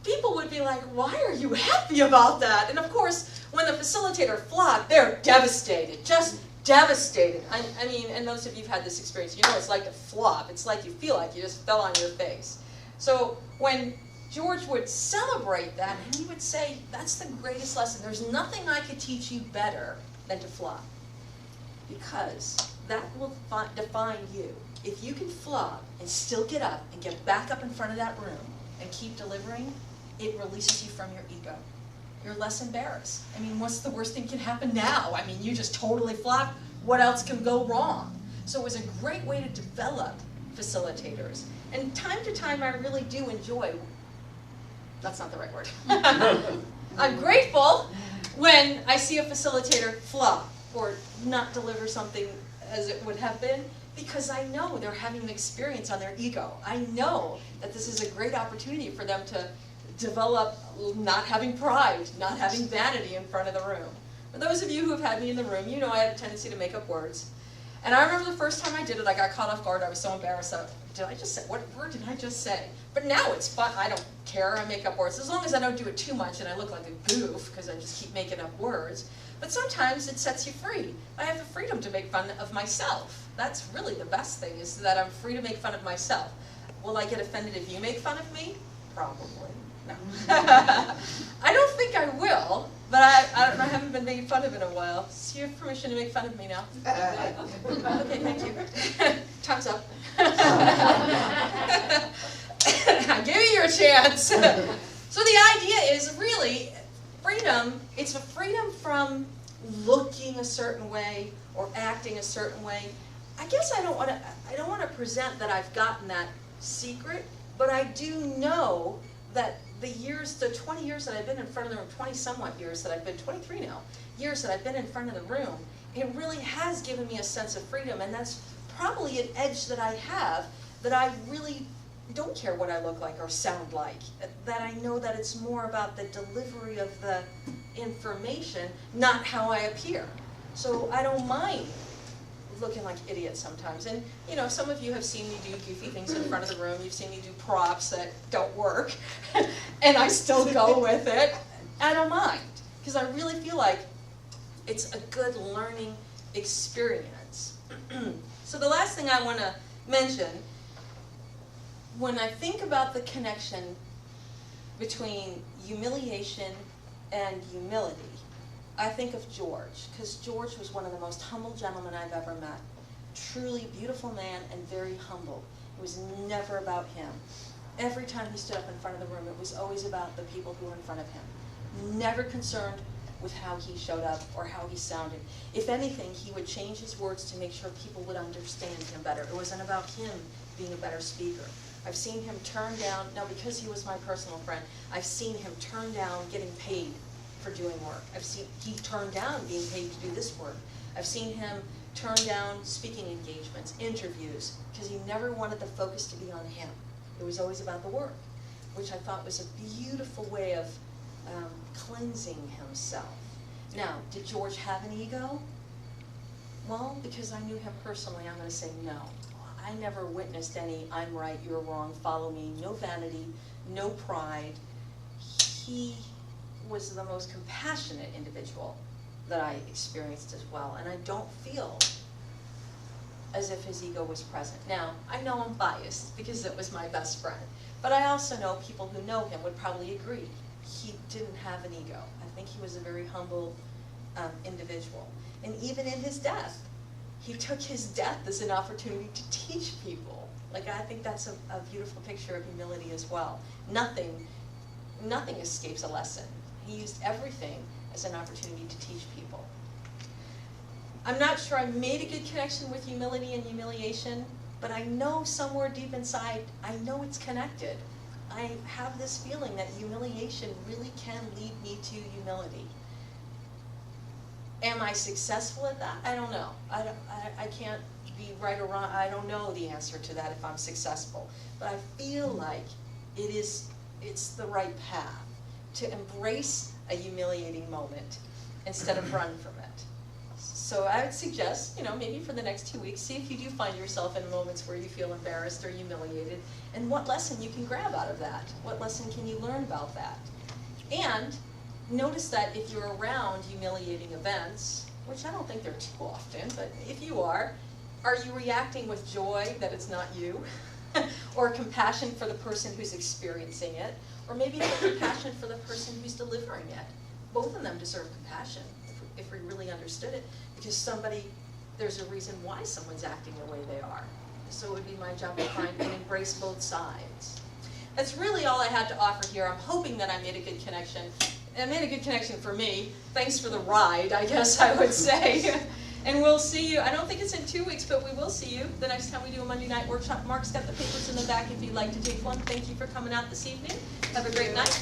People would be like, why are you happy about that? And of course, when the facilitator flopped, they're devastated, just devastated. I mean, and those of you who've had this experience, you know it's like to flop. It's like you feel like you just fell on your face. So when George would celebrate that, and he would say, that's the greatest lesson. There's nothing I could teach you better than to flop, because that will define you. If you can flop and still get up and get back up in front of that room and keep delivering, it releases you from your ego. You're less embarrassed. I mean, what's the worst thing can happen now? I mean, you just totally flopped. What else can go wrong? So it was a great way to develop facilitators. And time to time, I really do enjoy, that's not the right word. I'm grateful when I see a facilitator flop or not deliver something as it would have been, because I know they're having an experience on their ego. I know that this is a great opportunity for them to develop not having pride, not having vanity in front of the room. For those of you who have had me in the room, you know I have a tendency to make up words. And I remember the first time I did it, I got caught off guard. I was so embarrassed. Did I just say, what word did I just say? But now it's fun. I don't care. I make up words. As long as I don't do it too much and I look like a goof because I just keep making up words. But sometimes it sets you free. I have the freedom to make fun of myself. That's really the best thing, is that I'm free to make fun of myself. Will I get offended if you make fun of me? Probably. No. I don't think I will, but I haven't been made fun of in a while. So you have permission to make fun of me now? Okay, thank you. Time's up. I gave you your chance. So the idea is really freedom. It's a freedom from looking a certain way or acting a certain way. I guess I don't want to present that I've gotten that secret, but I do know that the 20 years that I've been in front of the room, 20 somewhat years that I've been, 23 now, years that I've been in front of the room, it really has given me a sense of freedom, and that's probably an edge that I have, that I really don't care what I look like or sound like, that I know that it's more about the delivery of the information, not how I appear. So I don't mind looking like idiots sometimes. And you know, some of you have seen me do goofy things in front of the room. You've seen me do props that don't work, and I still go with it. I don't mind, because I really feel like it's a good learning experience. So the last thing I want to mention, when I think about the connection between humiliation and humility, I think of George, because George was one of the most humble gentlemen I've ever met. Truly beautiful man and very humble. It was never about him. Every time he stood up in front of the room, it was always about the people who were in front of him. Never concerned with how he showed up or how he sounded. If anything, he would change his words to make sure people would understand him better. It wasn't about him being a better speaker. I've seen him turn down, now because he was my personal friend, I've seen him turn down getting paid for doing work. I've seen he turned down being paid to do this work. I've seen him turn down speaking engagements, interviews, because he never wanted the focus to be on him. It was always about the work, which I thought was a beautiful way of cleansing himself. Now, did George have an ego? Well, because I knew him personally, I'm going to say no. I never witnessed any, I'm right, you're wrong, follow me, no vanity, no pride. He was the most compassionate individual that I experienced as well, and I don't feel as if his ego was present. Now, I know I'm biased because it was my best friend, but I also know people who know him would probably agree. He didn't have an ego. I think he was a very humble individual. And even in his death, he took his death as an opportunity to teach people. Like, I think that's a beautiful picture of humility as well. Nothing escapes a lesson. He used everything as an opportunity to teach people. I'm not sure I made a good connection with humility and humiliation, but I know somewhere deep inside, I know it's connected. I have this feeling that humiliation really can lead me to humility. Am I successful at that? I don't know. I can't be right or wrong. I don't know the answer to that if I'm successful. But I feel like it's the right path to embrace a humiliating moment instead of run from it. So I would suggest, maybe for the next 2 weeks, see if you do find yourself in moments where you feel embarrassed or humiliated, and what lesson you can grab out of that. What lesson can you learn about that? And notice that if you're around humiliating events, which I don't think they're too often, but if you are you reacting with joy that it's not you? Or compassion for the person who's experiencing it? Or maybe compassion for the person who's delivering it? Both of them deserve compassion if we really understood it, because there's a reason why someone's acting the way they are. So it would be my job to find and embrace both sides. That's really all I had to offer here. I'm hoping that I made a good connection. I made a good connection for me. Thanks for the ride, I guess I would say. And we'll see you, I don't think it's in 2 weeks, but we will see you the next time we do a Monday night workshop. Mark's got the papers in the back if you'd like to take one. Thank you for coming out this evening. Have a great night.